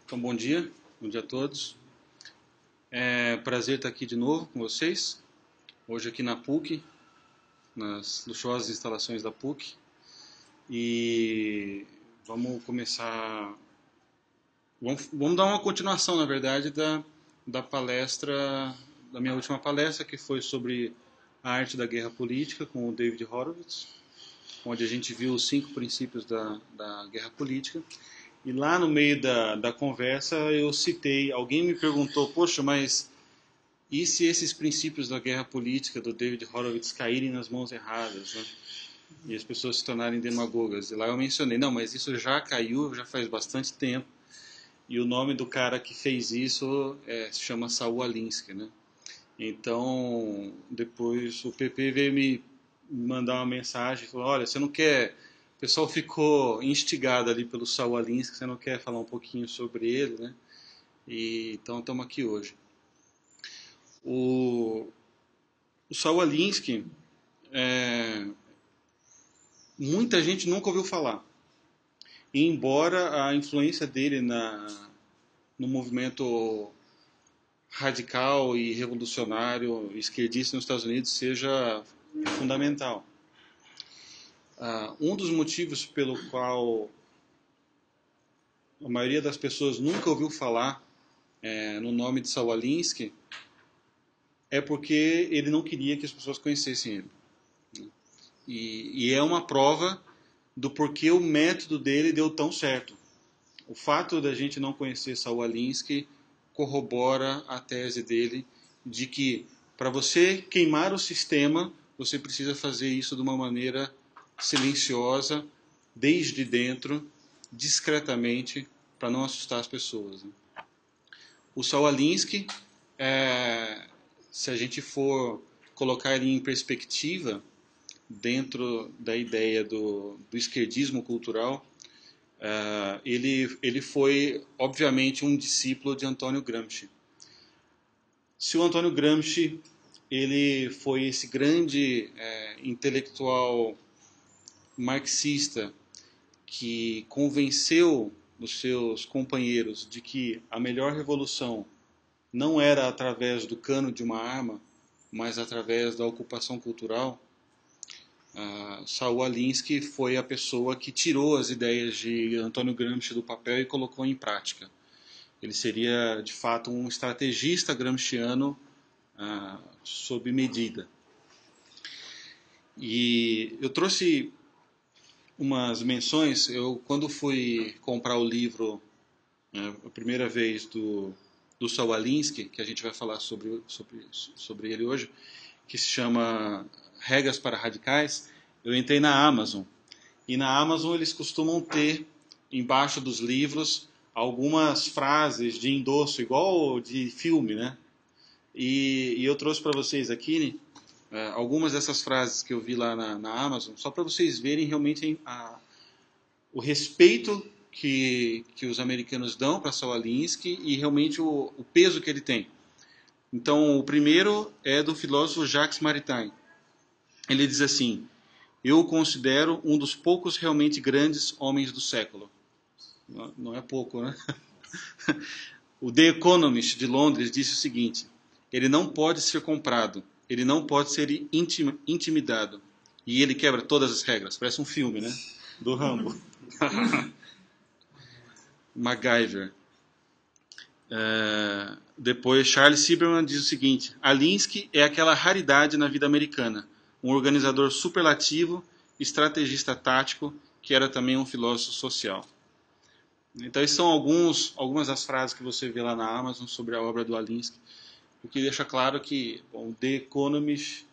Então, bom dia a todos. É prazer estar aqui de novo com vocês, hoje aqui na PUC, nas luxuosas instalações da PUC. E vamos começar, vamos dar uma continuação, na verdade, da palestra, da minha última palestra, que foi sobre a arte da guerra política, com o David Horowitz, onde a gente viu os 5 princípios da guerra política. E lá no meio da conversa eu citei, alguém me perguntou, poxa, mas e se esses princípios da guerra política do David Horowitz caírem nas mãos erradas, né? E as pessoas se tornarem demagogas? E lá eu mencionei, não, mas isso já caiu, já faz bastante tempo. E o nome do cara que fez isso se chama Saul Alinsky, né? Então, depois o PP veio me mandar uma mensagem, falou, olha, você não quer... O pessoal ficou instigado ali pelo Saul Alinsky, você não quer falar um pouquinho sobre ele, né? E, então estamos aqui hoje. O Saul Alinsky, muita gente nunca ouviu falar. E embora a influência dele no movimento radical e revolucionário esquerdista nos Estados Unidos seja fundamental. Um dos motivos pelo qual a maioria das pessoas nunca ouviu falar no nome de Saul Alinsky é porque ele não queria que as pessoas conhecessem ele. E é uma prova do porquê o método dele deu tão certo. O fato da gente não conhecer Saul Alinsky corrobora a tese dele de que para você queimar o sistema, você precisa fazer isso de uma maneira silenciosa, desde dentro, discretamente, para não assustar as pessoas. O Saul Alinsky, se a gente for colocar ele em perspectiva, dentro da ideia do esquerdismo cultural, ele foi, obviamente, um discípulo de Antônio Gramsci. Se o Antônio Gramsci ele foi esse grande intelectual marxista que convenceu os seus companheiros de que a melhor revolução não era através do cano de uma arma, mas através da ocupação cultural, Saul Alinsky foi a pessoa que tirou as ideias de Antônio Gramsci do papel e colocou em prática. Ele seria, de fato, um estrategista gramsciano sob medida. E eu trouxe umas menções. Eu, quando fui comprar o livro a primeira vez do Saul Alinsky, que a gente vai falar sobre ele hoje, que se chama Regras para Radicais, eu entrei na Amazon. E na Amazon eles costumam ter, embaixo dos livros, algumas frases de endosso, igual de filme, né? E eu trouxe para vocês aqui algumas dessas frases que eu vi lá na Amazon, só para vocês verem realmente o respeito que os americanos dão para Saul Alinsky e realmente o peso que ele tem. Então, o primeiro é do filósofo Jacques Maritain. Ele diz assim: eu o considero um dos poucos realmente grandes homens do século. Não é pouco, né? O The Economist de Londres disse o seguinte: ele não pode ser comprado, ele não pode ser intimidado. E ele quebra todas as regras. Parece um filme, né? Do Rambo. MacGyver. Depois, Charles Silberman diz o seguinte: Alinsky é aquela raridade na vida americana, um organizador superlativo, estrategista tático, que era também um filósofo social. Então, essas são algumas das frases que você vê lá na Amazon sobre a obra do Alinsky, o que deixa claro que o The Economist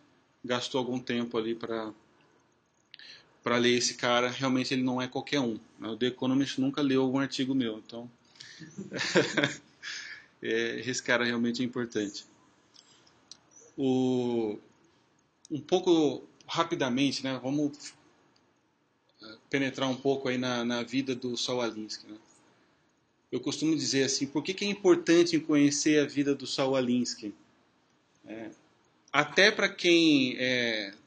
gastou algum tempo ali para ler esse cara. Realmente ele não é qualquer um. O The Economist nunca leu algum artigo meu, então esse cara realmente é importante. Um pouco rapidamente, né, vamos penetrar um pouco aí na vida do Saul Alinsky, né? Eu costumo dizer assim, por que é importante conhecer a vida do Saul Alinsky? Até para quem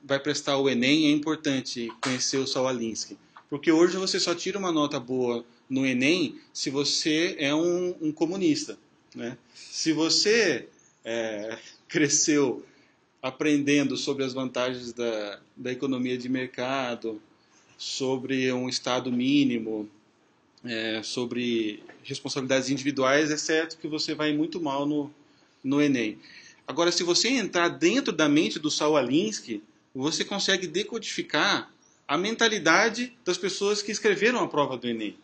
vai prestar o Enem é importante conhecer o Saul Alinsky, porque hoje você só tira uma nota boa no Enem se você é um comunista, né? Se você cresceu aprendendo sobre as vantagens da economia de mercado, sobre um Estado mínimo, sobre responsabilidades individuais, é certo que você vai muito mal no Enem. Agora, se você entrar dentro da mente do Saul Alinsky, você consegue decodificar a mentalidade das pessoas que escreveram a prova do Enem.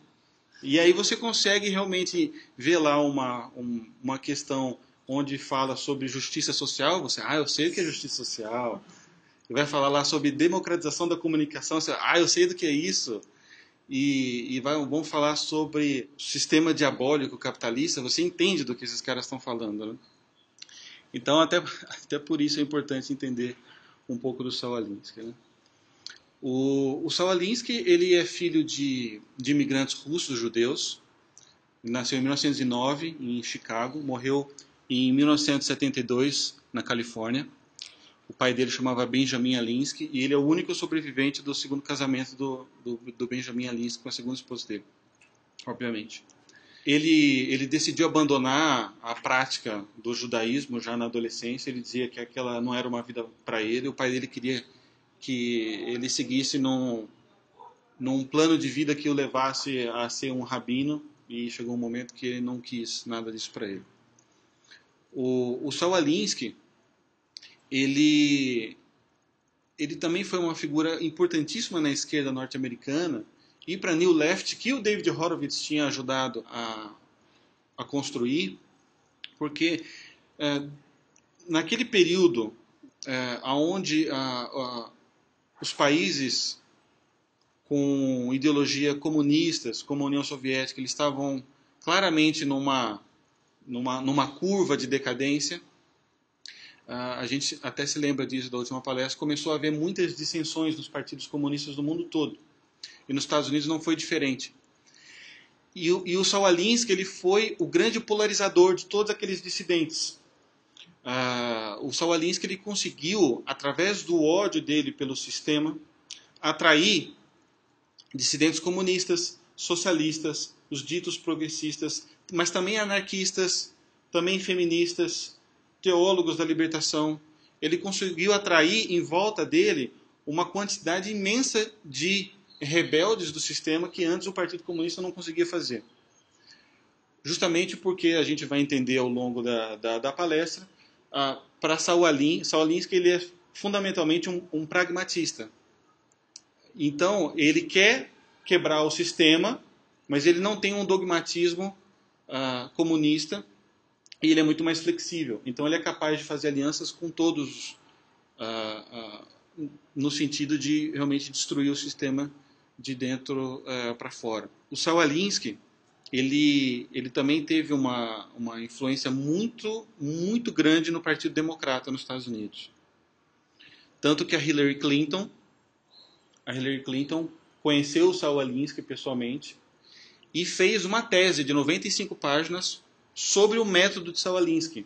E aí você consegue realmente ver lá uma questão onde fala sobre justiça social. Você, eu sei o que é justiça social. E vai falar lá sobre democratização da comunicação. Você, eu sei do que é isso. Vão falar sobre o sistema diabólico capitalista. Você entende do que esses caras estão falando, né? Então, até por isso é importante entender um pouco do Saul Alinsky, né? O Saul Alinsky, ele é filho de imigrantes russos judeus. Ele nasceu em 1909 em Chicago, morreu em 1972 na Califórnia. O pai dele chamava Benjamin Alinsky e ele é o único sobrevivente do segundo casamento do Benjamin Alinsky com a segunda esposa dele, obviamente. Ele decidiu abandonar a prática do judaísmo já na adolescência. Ele dizia que aquela não era uma vida para ele. O pai dele queria que ele seguisse num plano de vida que o levasse a ser um rabino, e chegou um momento que ele não quis nada disso para ele. O Saul Alinsky, ele também foi uma figura importantíssima na esquerda norte-americana e para New Left, que o David Horowitz tinha ajudado a construir, porque naquele período onde os países com ideologia comunistas, como a União Soviética, eles estavam claramente numa curva de decadência. A gente até se lembra disso da última palestra. Começou a haver muitas dissensões nos partidos comunistas do mundo todo. E nos Estados Unidos não foi diferente. E o Saul Alinsky, ele foi o grande polarizador de todos aqueles dissidentes. O Saul Alinsky, ele conseguiu, através do ódio dele pelo sistema, atrair dissidentes comunistas, socialistas, os ditos progressistas, mas também anarquistas, também feministas, teólogos da libertação. Ele conseguiu atrair em volta dele uma quantidade imensa de rebeldes do sistema que antes o Partido Comunista não conseguia fazer. Justamente porque a gente vai entender ao longo da palestra, para Saul Alinsky, ele é fundamentalmente um pragmatista. Então, ele quer quebrar o sistema, mas ele não tem um dogmatismo comunista, e ele é muito mais flexível. Então, ele é capaz de fazer alianças com todos, no sentido de realmente destruir o sistema de dentro para fora. O Saul Alinsky, ele também teve uma influência muito, muito grande no Partido Democrata nos Estados Unidos. Tanto que a Hillary Clinton conheceu o Saul Alinsky pessoalmente e fez uma tese de 95 páginas sobre o método de Saul Alinsky.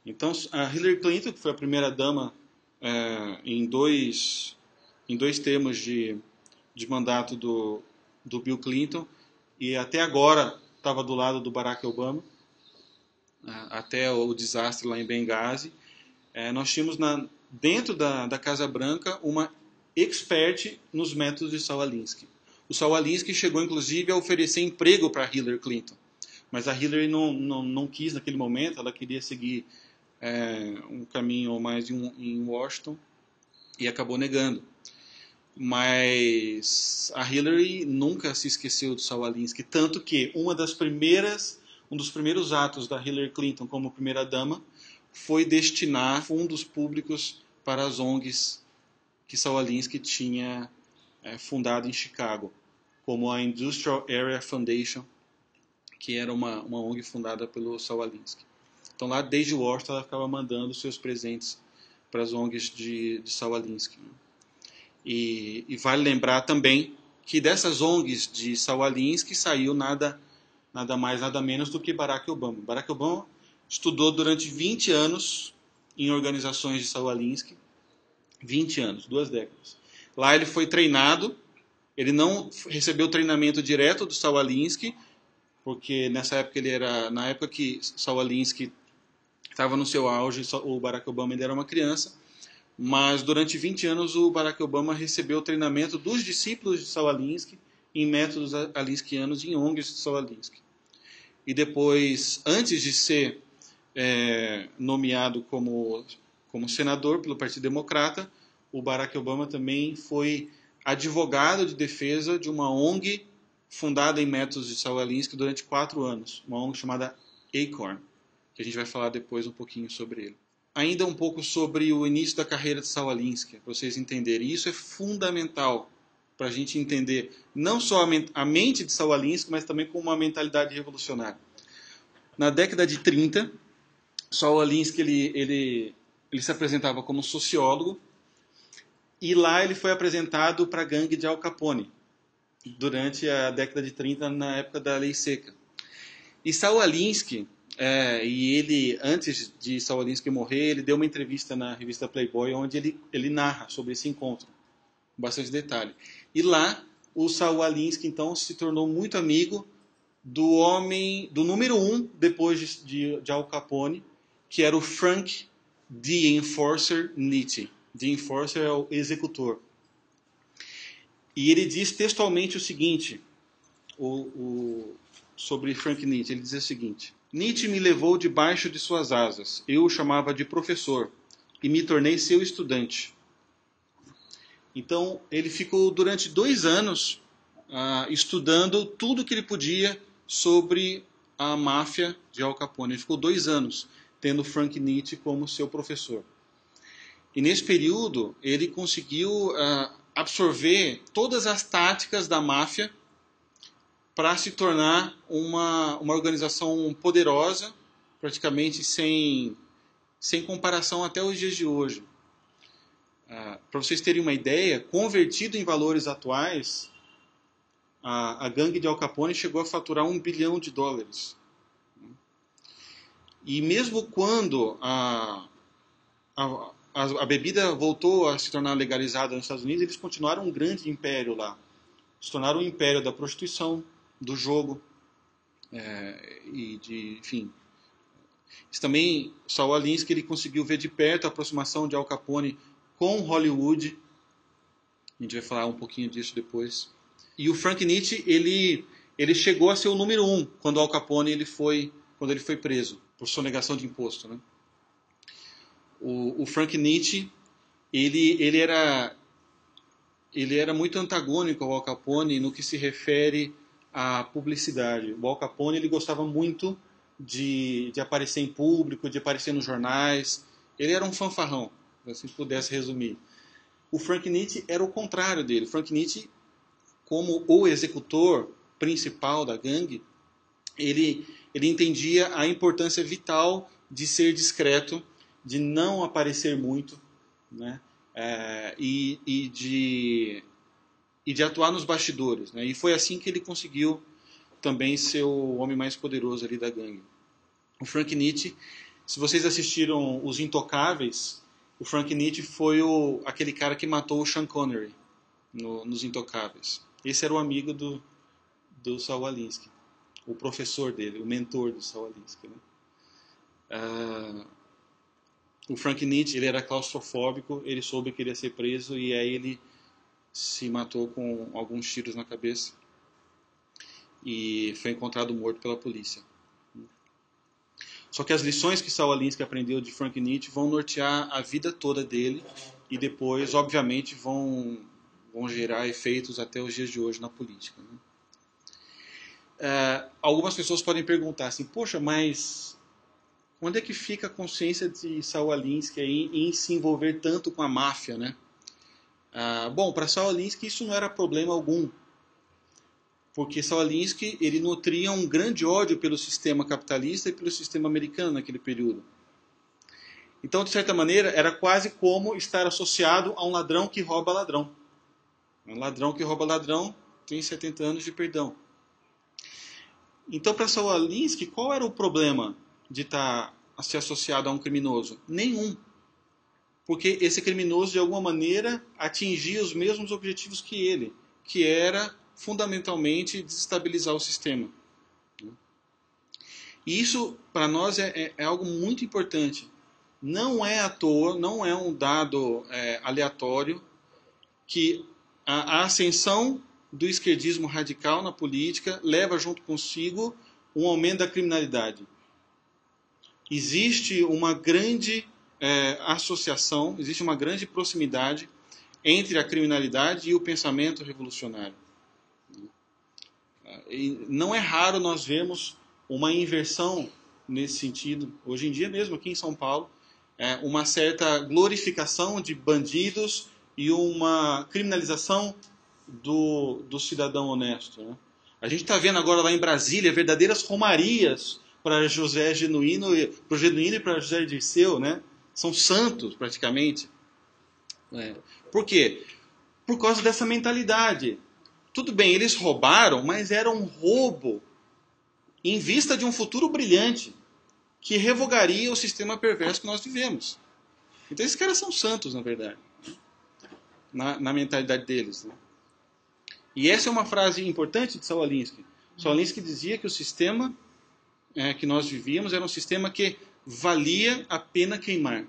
Então, a Hillary Clinton, que foi a primeira dama em dois termos de mandato do Bill Clinton, e até agora estava do lado do Barack Obama, até o desastre lá em Benghazi. Nós tínhamos dentro da Casa Branca uma expert nos métodos de Saul Alinsky. O Saul Alinsky chegou, inclusive, a oferecer emprego para Hillary Clinton. Mas a Hillary não quis naquele momento, ela queria seguir um caminho mais em Washington e acabou negando. Mas a Hillary nunca se esqueceu do Saul Alinsky, tanto que um dos primeiros atos da Hillary Clinton como primeira-dama foi destinar fundos públicos para as ONGs que Saul Alinsky tinha fundado em Chicago, como a Industrial Area Foundation, que era uma ONG fundada pelo Saul Alinsky. Então lá desde Washington ela ficava mandando seus presentes para as ONGs de Saul Alinsky. E vale lembrar também que dessas ONGs de Saul Alinsky saiu nada mais, nada menos do que Barack Obama. Barack Obama estudou durante 20 anos em organizações de Saul Alinsky, 20 anos, 2 décadas. Lá ele foi treinado Ele não recebeu treinamento direto do Saul Alinsky, porque nessa época na época que Saul Alinsky estava no seu auge, o Barack Obama ainda era uma criança, mas durante 20 anos o Barack Obama recebeu treinamento dos discípulos de Saul Alinsky em métodos alinskianos e em ONGs de Saul Alinsky. E depois, antes de ser nomeado como senador pelo Partido Democrata, o Barack Obama também foi advogado de defesa de uma ONG fundada em métodos de Saul Alinsky durante 4 anos, uma ONG chamada Acorn, que a gente vai falar depois um pouquinho sobre ele. Ainda um pouco sobre o início da carreira de Saul Alinsky, para vocês entenderem. Isso é fundamental para a gente entender não só a mente de Saul Alinsky, mas também com uma mentalidade revolucionária. Na década de 30, Saul Alinsky ele se apresentava como sociólogo, e lá ele foi apresentado para a gangue de Al Capone, durante a década de 30, na época da Lei Seca. E Saul Alinsky, e ele, antes de Saul Alinsky morrer, ele deu uma entrevista na revista Playboy, onde ele narra sobre esse encontro, com bastante detalhe. E lá, o Saul Alinsky, então, se tornou muito amigo do número 1, depois de Al Capone, que era o Frank The Enforcer Nitti. The Enforcer é o executor. E ele diz textualmente o seguinte, sobre Frank Nitti. Ele diz o seguinte: Nitti me levou debaixo de suas asas. Eu o chamava de professor e me tornei seu estudante. Então, ele ficou durante 2 anos estudando tudo que ele podia sobre a máfia de Al Capone. Ele ficou 2 anos tendo Frank Nitti como seu professor. E nesse período, ele conseguiu absorver todas as táticas da máfia para se tornar uma organização poderosa, praticamente sem comparação até os dias de hoje. Para vocês terem uma ideia, convertido em valores atuais, a gangue de Al Capone chegou a faturar $1 bilhão. E mesmo quando a bebida voltou a se tornar legalizada nos Estados Unidos, eles continuaram um grande império lá. Se tornaram um império da prostituição, do jogo, enfim. Isso também, Saul Alinsky, ele conseguiu ver de perto a aproximação de Al Capone com Hollywood. A gente vai falar um pouquinho disso depois. E o Frank Nitti, ele chegou a ser o número 1 quando Al Capone quando ele foi preso por sonegação de imposto, né? O Frank Nitti, ele era muito antagônico ao Al Capone no que se refere à publicidade. O Al Capone, ele gostava muito de aparecer em público, de aparecer nos jornais. Ele era um fanfarrão, se pudesse resumir. O Frank Nitti era o contrário dele. O Frank Nitti, como o executor principal da gangue, ele entendia a importância vital de ser discreto, de não aparecer muito, né? E de atuar nos bastidores, né? E foi assim que ele conseguiu também ser o homem mais poderoso ali da gangue. O Frank Nitti, se vocês assistiram Os Intocáveis, o Frank Nitti foi aquele cara que matou o Sean Connery nos Intocáveis. Esse era o amigo do Saul Alinsky, o professor dele, o mentor do Saul Alinsky, né? O Frank Nitti, ele era claustrofóbico, ele soube que ele ia ser preso e aí ele se matou com alguns tiros na cabeça e foi encontrado morto pela polícia. Só que as lições que Saul Alinsky aprendeu de Frank Nitti vão nortear a vida toda dele e depois, obviamente, vão gerar efeitos até os dias de hoje na política, né? Algumas pessoas podem perguntar assim, poxa, mas onde é que fica a consciência de Saul Alinsky em se envolver tanto com a máfia, né? Bom, para Saul Alinsky isso não era problema algum, porque Saul Alinsky ele nutria um grande ódio pelo sistema capitalista e pelo sistema americano naquele período. Então, de certa maneira, era quase como estar associado a um ladrão que rouba ladrão. Um ladrão que rouba ladrão tem 70 anos de perdão. Então, para Saul Alinsky, qual era o problema de estar se associado a um criminoso? Nenhum. Porque esse criminoso, de alguma maneira, atingia os mesmos objetivos que ele, que era fundamentalmente desestabilizar o sistema. E isso, para nós, é algo muito importante. Não é à toa, não é um dado aleatório que a ascensão do esquerdismo radical na política leva junto consigo um aumento da criminalidade. Existe uma grande associação, existe uma grande proximidade entre a criminalidade e o pensamento revolucionário. E não é raro nós vermos uma inversão nesse sentido. Hoje em dia mesmo, aqui em São Paulo, uma certa glorificação de bandidos e uma criminalização do cidadão honesto. Né? A gente está vendo agora lá em Brasília verdadeiras romarias para José Genuíno, para o Genuíno e para José Dirceu, né? São santos praticamente. Por quê? Por causa dessa mentalidade. Tudo bem, eles roubaram, mas era um roubo em vista de um futuro brilhante que revogaria o sistema perverso que nós vivemos. Então esses caras são santos, na verdade, na mentalidade deles. Né? E essa é uma frase importante de Saul Alinsky. Saul Alinsky dizia que o sistema que nós vivíamos era um sistema que valia a pena queimar.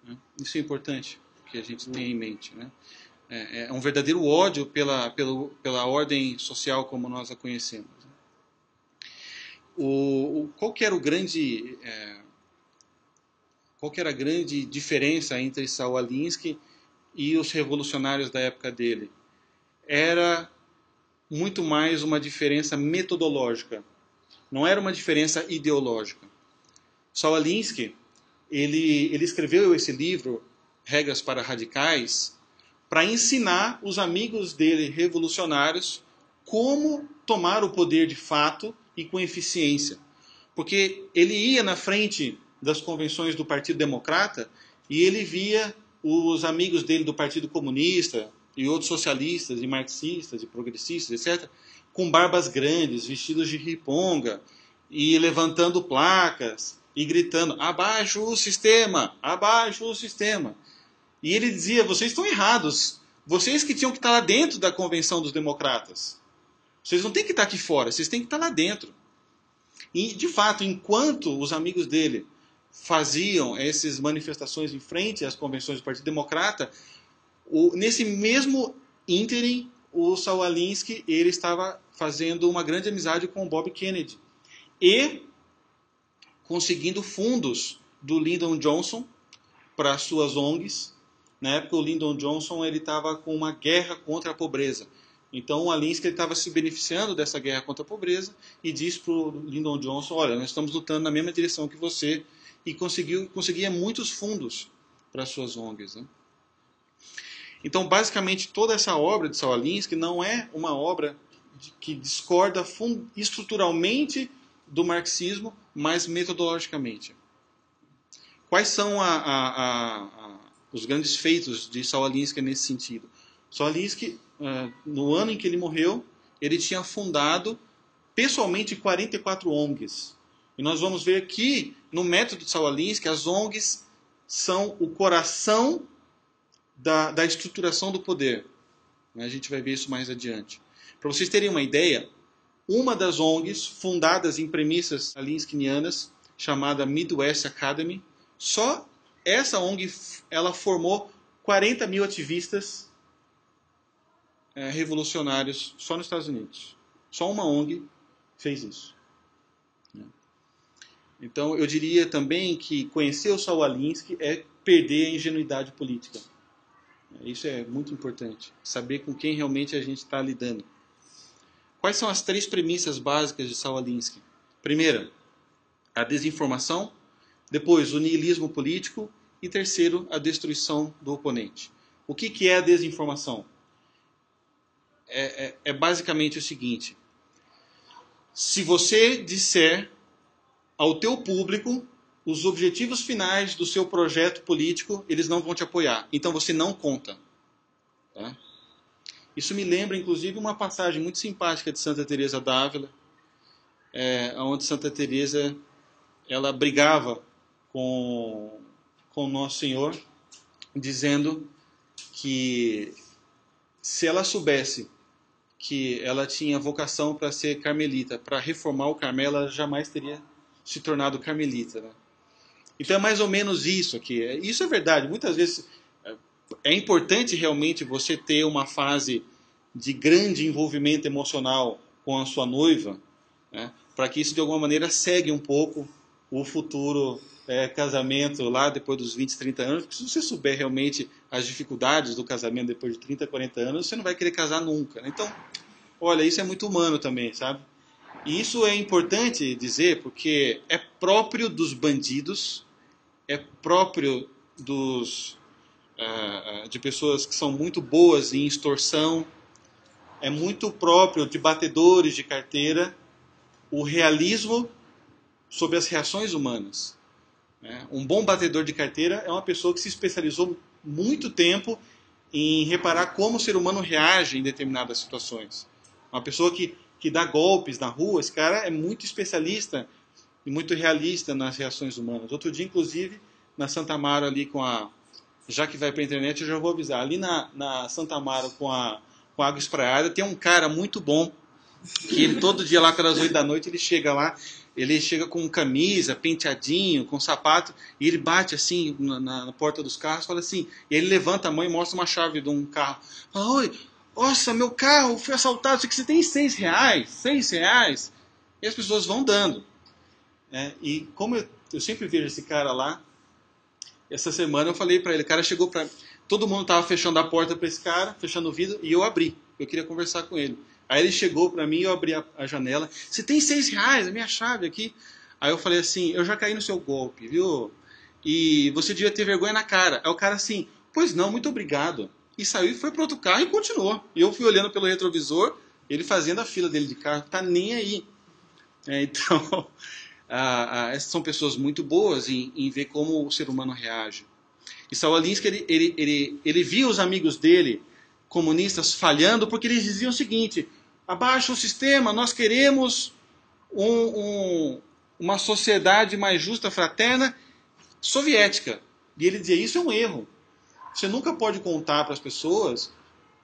Né? Isso é importante que a gente tenha em mente. Né? É um verdadeiro ódio pela ordem social como nós a conhecemos. Qual que era a grande diferença entre Saul Alinsky e os revolucionários da época dele? Era muito mais uma diferença metodológica. Não era uma diferença ideológica. Saul Alinsky, ele escreveu esse livro, Regras para Radicais, para ensinar os amigos dele revolucionários como tomar o poder de fato e com eficiência. Porque ele ia na frente das convenções do Partido Democrata e ele via os amigos dele do Partido Comunista e outros socialistas e marxistas e progressistas, etc., com barbas grandes, vestidos de riponga e levantando placas e gritando: abaixo o sistema, abaixo o sistema. E ele dizia: vocês estão errados, vocês que tinham que estar lá dentro da convenção dos democratas. Vocês não têm que estar aqui fora, vocês têm que estar lá dentro. E, de fato, enquanto os amigos dele faziam essas manifestações em frente às convenções do Partido Democrata, nesse mesmo ínterim, o Saul Alinsky ele estava fazendo uma grande amizade com o Bob Kennedy e conseguindo fundos do Lyndon Johnson para suas ONGs. Na época, o Lyndon Johnson ele estava com uma guerra contra a pobreza. Então, o Alinsky estava se beneficiando dessa guerra contra a pobreza e disse para o Lyndon Johnson: olha, nós estamos lutando na mesma direção que você, e conseguia muitos fundos para suas ONGs. Né? Então, basicamente, toda essa obra de Saul Alinsky não é uma obra que discorda estruturalmente do marxismo, mas metodologicamente. Quais são os grandes feitos de Saul Alinsky nesse sentido? Saul Alinsky, no ano em que ele morreu, ele tinha fundado pessoalmente 44 ONGs. E nós vamos ver que, no método de Saul Alinsky, as ONGs são o coração da estruturação do poder. A gente vai ver isso mais adiante. Para vocês terem uma ideia, uma das ONGs, fundadas em premissas alinskinianas, chamada Midwest Academy, só essa ONG ela formou 40 mil ativistas revolucionários só nos Estados Unidos. Só uma ONG fez isso. Então, eu diria também que conhecer o Saul Alinsky é perder a ingenuidade política. Isso é muito importante. Saber com quem realmente a gente está lidando. Quais são as 3 premissas básicas de Saul Alinsky? Primeira, a desinformação. Depois, o niilismo político. E terceiro, a destruição do oponente. O que é a desinformação? É basicamente o seguinte: se você disser ao teu público os objetivos finais do seu projeto político, eles não vão te apoiar. Então você não conta. Tá? Isso me lembra, inclusive, uma passagem muito simpática de Santa Teresa d'Ávila, onde Santa Teresa ela brigava com Nosso Senhor, dizendo que se ela soubesse que ela tinha vocação para ser carmelita. Para reformar o Carmelo, ela jamais teria se tornado carmelita, né? Então é mais ou menos isso aqui. Isso é verdade. Muitas vezes é importante realmente você ter uma fase de grande envolvimento emocional com a sua noiva, né, para que isso de alguma maneira segue um pouco o futuro casamento lá depois dos 20, 30 anos. Porque se você souber realmente as dificuldades do casamento depois de 30, 40 anos, você não vai querer casar nunca, né? Então, olha, isso é muito humano também, sabe? E isso é importante dizer porque é próprio dos bandidos, é próprio de pessoas que são muito boas em extorsão, é muito próprio de batedores de carteira o realismo sobre as reações humanas, né? Um bom batedor de carteira é uma pessoa que se especializou muito tempo em reparar como o ser humano reage em determinadas situações. Uma pessoa que dá golpes na rua, esse cara é muito especialista e muito realista nas reações humanas. Outro dia, inclusive, na Santa Amaro ali já que vai para a internet, eu já vou avisar. Ali na Santa Amaro com a água espraiada, tem um cara muito bom, que ele todo dia lá pelas 8 da noite, ele chega lá, ele chega com camisa, penteadinho, com sapato, e ele bate assim na porta dos carros, fala assim, e ele levanta a mão e mostra uma chave de um carro. Fala, oi, nossa, meu carro foi assaltado, isso aqui você tem R$ 6, R$ 6. E as pessoas vão dando. E como eu sempre vejo esse cara lá, essa semana eu falei pra ele, o cara chegou pra... Todo mundo tava fechando a porta pra esse cara, fechando o vidro, e eu abri. Eu queria conversar com ele. Aí ele chegou pra mim, eu abri a janela. Você tem R$ 6, a minha chave aqui. Aí eu falei assim, eu já caí no seu golpe, viu? E você devia ter vergonha na cara. Aí o cara assim, pois não, muito obrigado. E saiu e foi pro outro carro e continuou. E eu fui olhando pelo retrovisor, ele fazendo a fila dele de carro, tá nem aí. Então... essas são pessoas muito boas em ver como o ser humano reage. E Saul Alinsky, ele via os amigos dele, comunistas, falhando, porque eles diziam o seguinte, abaixa o sistema, nós queremos uma sociedade mais justa, fraterna, soviética. E ele dizia, isso é um erro. Você nunca pode contar para as pessoas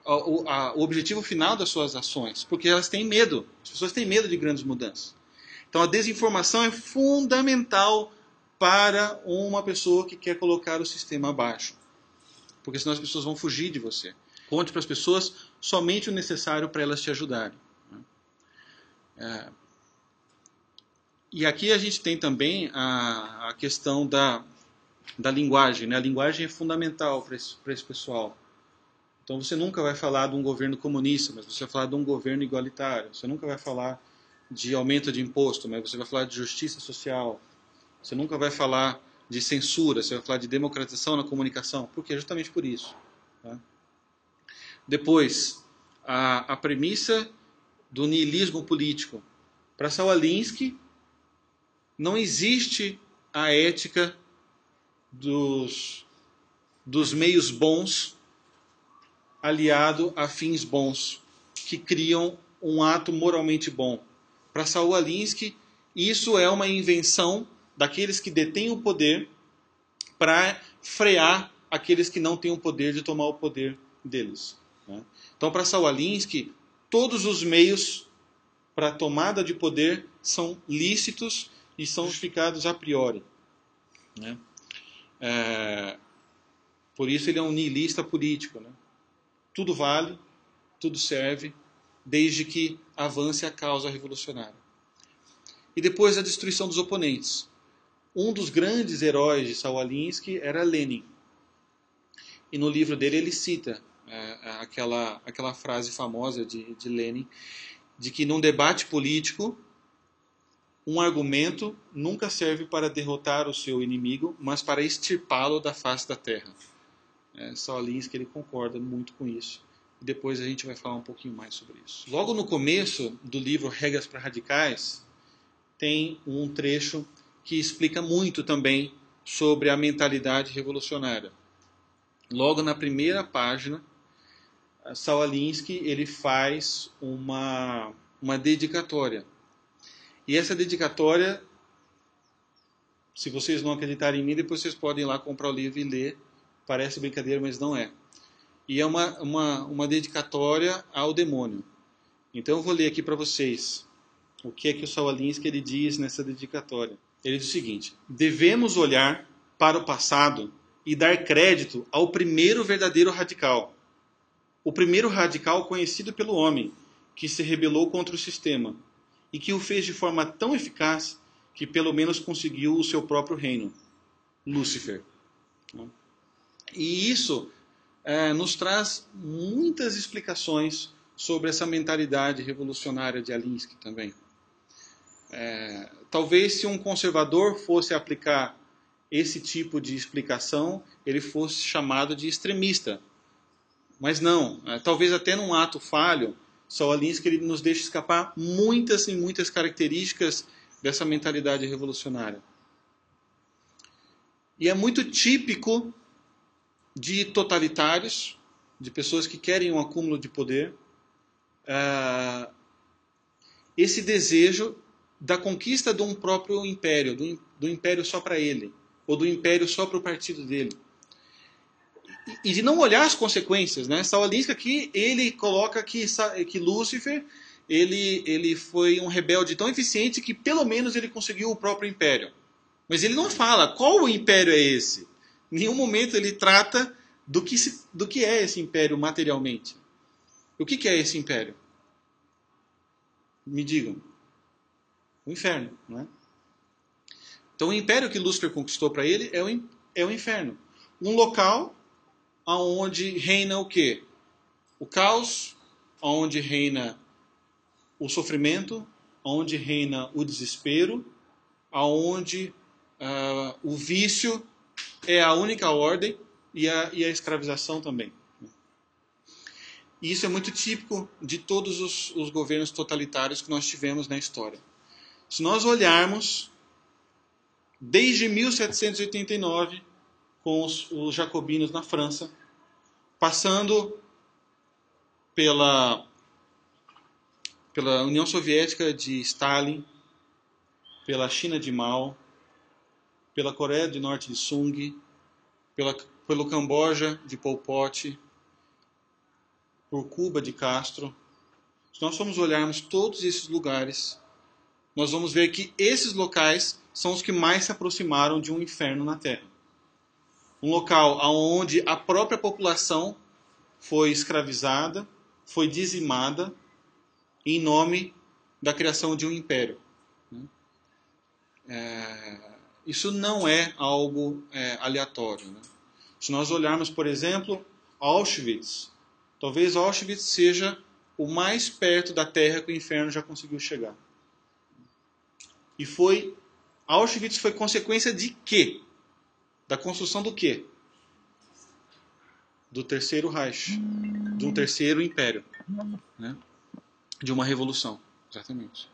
o objetivo final das suas ações, porque elas têm medo. As pessoas têm medo de grandes mudanças. Então a desinformação é fundamental para uma pessoa que quer colocar o sistema abaixo. Porque senão as pessoas vão fugir de você. Conte para as pessoas somente o necessário para elas te ajudarem. E aqui a gente tem também a questão da linguagem, né? A linguagem é fundamental para esse pessoal. Então você nunca vai falar de um governo comunista, mas você vai falar de um governo igualitário. Você nunca vai falar de aumento de imposto, mas você vai falar de justiça social. Você nunca vai falar de censura, você vai falar de democratização na comunicação. Por quê? Justamente por isso. Tá? Depois, a premissa do niilismo político. Para Saul Alinsky, não existe a ética dos meios bons aliado a fins bons, que criam um ato moralmente bom. Para Saul Alinsky, isso é uma invenção daqueles que detêm o poder para frear aqueles que não têm o poder de tomar o poder deles. Né? Então, para Saul Alinsky, todos os meios para a tomada de poder são lícitos e são justificados a priori. Né? Por isso ele é um niilista político. Né? Tudo vale, tudo serve, desde que avance a causa revolucionária. E depois a destruição dos oponentes. Um dos grandes heróis de Saul Alinsky era Lenin. E no livro dele ele cita aquela frase famosa de Lenin, de que num debate político, um argumento nunca serve para derrotar o seu inimigo, mas para extirpá-lo da face da terra. Saul Alinsky ele concorda muito com isso. E depois a gente vai falar um pouquinho mais sobre isso. Logo no começo do livro Regras para Radicais, tem um trecho que explica muito também sobre a mentalidade revolucionária. Logo na primeira página, Saul Alinsky ele faz uma dedicatória. E essa dedicatória, se vocês não acreditarem em mim, depois vocês podem ir lá comprar o livro e ler. Parece brincadeira, mas não é. E é uma dedicatória ao demônio. Então eu vou ler aqui para vocês o que é que o Saul Alinsky ele diz nessa dedicatória. Ele diz o seguinte: devemos olhar para o passado e dar crédito ao primeiro verdadeiro radical. O primeiro radical conhecido pelo homem, que se rebelou contra o sistema e que o fez de forma tão eficaz que pelo menos conseguiu o seu próprio reino, Lúcifer. E isso nos traz muitas explicações sobre essa mentalidade revolucionária de Alinsky também. Talvez se um conservador fosse aplicar esse tipo de explicação, ele fosse chamado de extremista. Mas não, talvez até num ato falho, Saul Alinsky ele nos deixa escapar muitas e muitas características dessa mentalidade revolucionária. E é muito típico de totalitários, de pessoas que querem um acúmulo de poder, esse desejo da conquista de um próprio império, do império só para ele, ou do império só para o partido dele. E de não olhar as consequências, né? Saul Alinsky aqui, ele coloca que Lúcifer, ele foi um rebelde tão eficiente que pelo menos ele conseguiu o próprio império. Mas ele não fala qual o império é esse. Em nenhum momento ele trata do que é esse império materialmente. O que é esse império? Me digam. O inferno, não é? Então o império que Lúcifer conquistou para ele é o inferno. Um local onde reina o quê? O caos, onde reina o sofrimento, onde reina o desespero, onde o vício é a única ordem e a escravização também. E isso é muito típico de todos os governos totalitários que nós tivemos na história. Se nós olharmos desde 1789, com os jacobinos na França, passando pela União Soviética de Stalin, pela China de Mao, pela Coreia do Norte de Sung, pelo Camboja de Pol Pot, por Cuba de Castro. Se nós formos olharmos todos esses lugares, nós vamos ver que esses locais são os que mais se aproximaram de um inferno na Terra. Um local onde a própria população foi escravizada, foi dizimada em nome da criação de um império. Isso não é algo aleatório, né? Se nós olharmos, por exemplo, Auschwitz, talvez Auschwitz seja o mais perto da Terra que o inferno já conseguiu chegar. E Auschwitz foi consequência de quê? Da construção do quê? Do Terceiro Reich, de um terceiro império, né? De uma revolução, exatamente.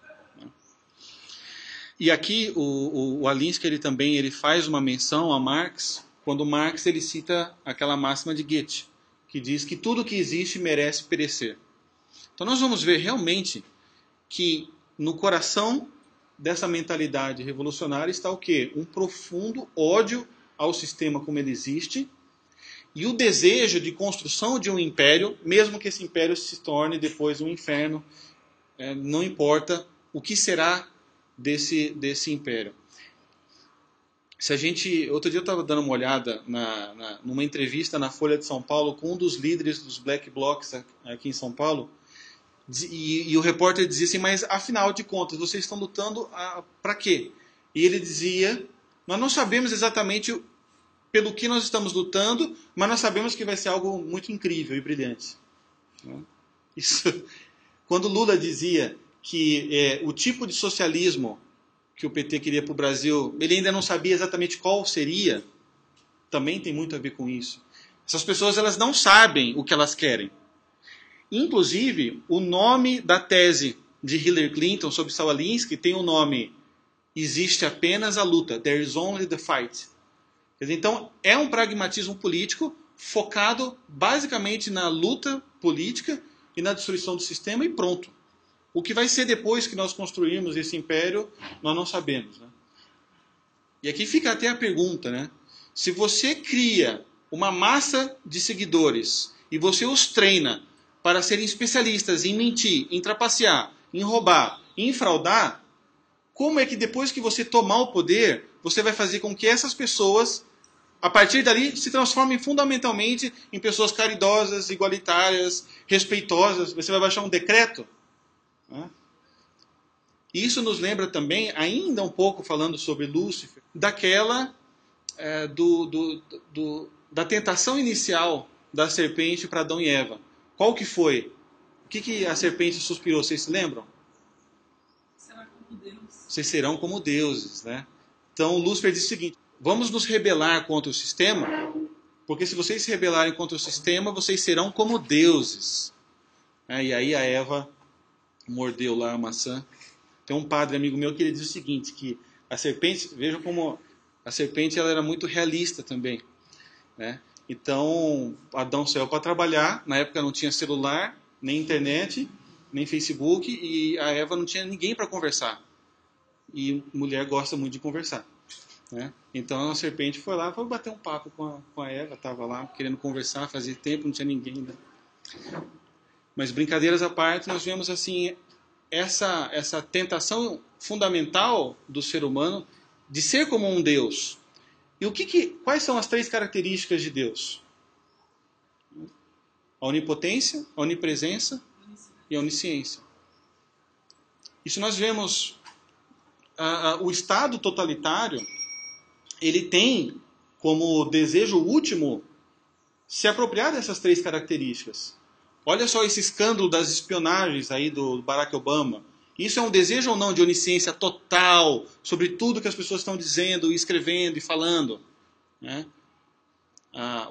E aqui o Alinsky ele faz uma menção a Marx, quando Marx ele cita aquela máxima de Goethe, que diz que tudo que existe merece perecer. Então nós vamos ver realmente que no coração dessa mentalidade revolucionária está o quê? Um profundo ódio ao sistema como ele existe e o desejo de construção de um império, mesmo que esse império se torne depois um inferno, não importa o que será desse império. Outro dia eu estava dando uma olhada numa entrevista na Folha de São Paulo com um dos líderes dos Black Blocs aqui em São Paulo, e o repórter dizia assim, mas afinal de contas, vocês estão lutando para quê? E ele dizia, nós não sabemos exatamente pelo que nós estamos lutando, mas nós sabemos que vai ser algo muito incrível e brilhante. Isso, quando Lula dizia que o tipo de socialismo que o PT queria para o Brasil, ele ainda não sabia exatamente qual seria, também tem muito a ver com isso. Essas pessoas elas não sabem o que elas querem. Inclusive, o nome da tese de Hillary Clinton sobre Saul Alinsky tem o nome Existe apenas a luta, There is only the fight. Então, é um pragmatismo político focado basicamente na luta política e na destruição do sistema e pronto. O que vai ser depois que nós construirmos esse império, nós não sabemos, né? E aqui fica até a pergunta, né? Se você cria uma massa de seguidores e você os treina para serem especialistas em mentir, em trapacear, em roubar, em fraudar, como é que depois que você tomar o poder, você vai fazer com que essas pessoas, a partir dali, se transformem fundamentalmente em pessoas caridosas, igualitárias, respeitosas? Você vai baixar um decreto? Né? Isso nos lembra também, ainda um pouco falando sobre Lúcifer, daquela da tentação inicial da serpente para Adão e Eva. Qual que foi? O que a serpente suspirou? Vocês se lembram? Será como Deus. Vocês serão como deuses, né? Então Lúcifer diz o seguinte: vamos nos rebelar contra o sistema, porque se vocês se rebelarem contra o sistema, vocês serão como deuses. E aí a Eva mordeu lá a maçã. Tem um padre amigo meu que ele diz o seguinte, que a serpente, vejam como a serpente ela era muito realista também, né? Então, Adão saiu para trabalhar, na época não tinha celular, nem internet, nem Facebook, e a Eva não tinha ninguém para conversar. E mulher gosta muito de conversar, né? Então a serpente foi lá, foi bater um papo com a Eva, estava lá querendo conversar, fazia tempo, não tinha ninguém, né? Mas brincadeiras à parte, nós vemos assim essa tentação fundamental do ser humano de ser como um Deus. E quais são as 3 características de Deus? A onipotência, a onipresença e a onisciência. Isso nós vemos, o Estado totalitário, ele tem como desejo último se apropriar dessas 3 características. Olha só esse escândalo das espionagens aí do Barack Obama. Isso é um desejo ou não de onisciência total sobre tudo que as pessoas estão dizendo, escrevendo e falando, né?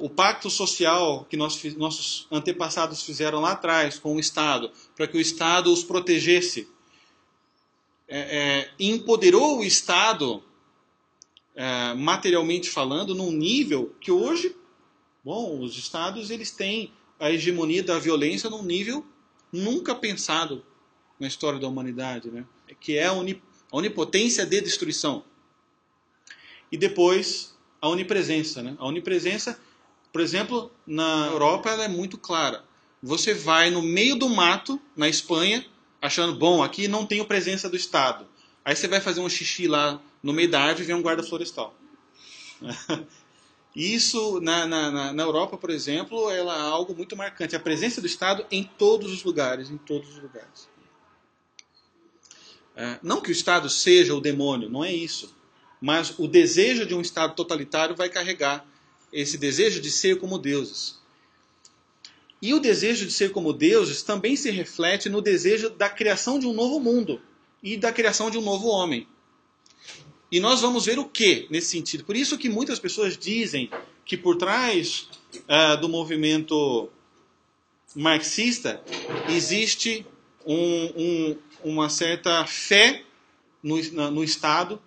O pacto social que nossos antepassados fizeram lá atrás com o Estado, para que o Estado os protegesse, empoderou o Estado, materialmente falando, num nível que hoje, os Estados eles têm a hegemonia da violência num nível nunca pensado na história da humanidade, né? Que é a onipotência de destruição. E depois, a onipresença, né? A onipresença, por exemplo, na Europa, ela é muito clara. Você vai no meio do mato, na Espanha, achando, bom, aqui não tem presença do Estado. Aí você vai fazer um xixi lá no meio da árvore e vem um guarda florestal. Isso, na Europa, por exemplo, ela é algo muito marcante. A presença do Estado em todos os lugares, Não que o Estado seja o demônio, não é isso. Mas o desejo de um Estado totalitário vai carregar esse desejo de ser como deuses. E o desejo de ser como deuses também se reflete no desejo da criação de um novo mundo e da criação de um novo homem. E nós vamos ver o que nesse sentido. Por isso que muitas pessoas dizem que por trás do movimento marxista existe uma certa fé no Estado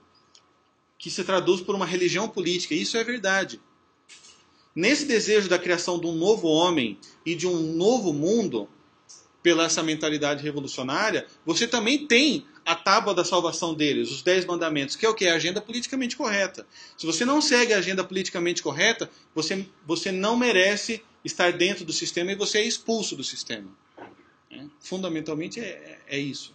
que se traduz por uma religião política. Isso é verdade. Nesse desejo da criação de um novo homem e de um novo mundo, pela essa mentalidade revolucionária, você também tem a tábua da salvação deles, os 10 mandamentos, que é o que? A agenda politicamente correta. Se você não segue a agenda politicamente correta, você não merece estar dentro do sistema e você é expulso do sistema. Fundamentalmente é isso.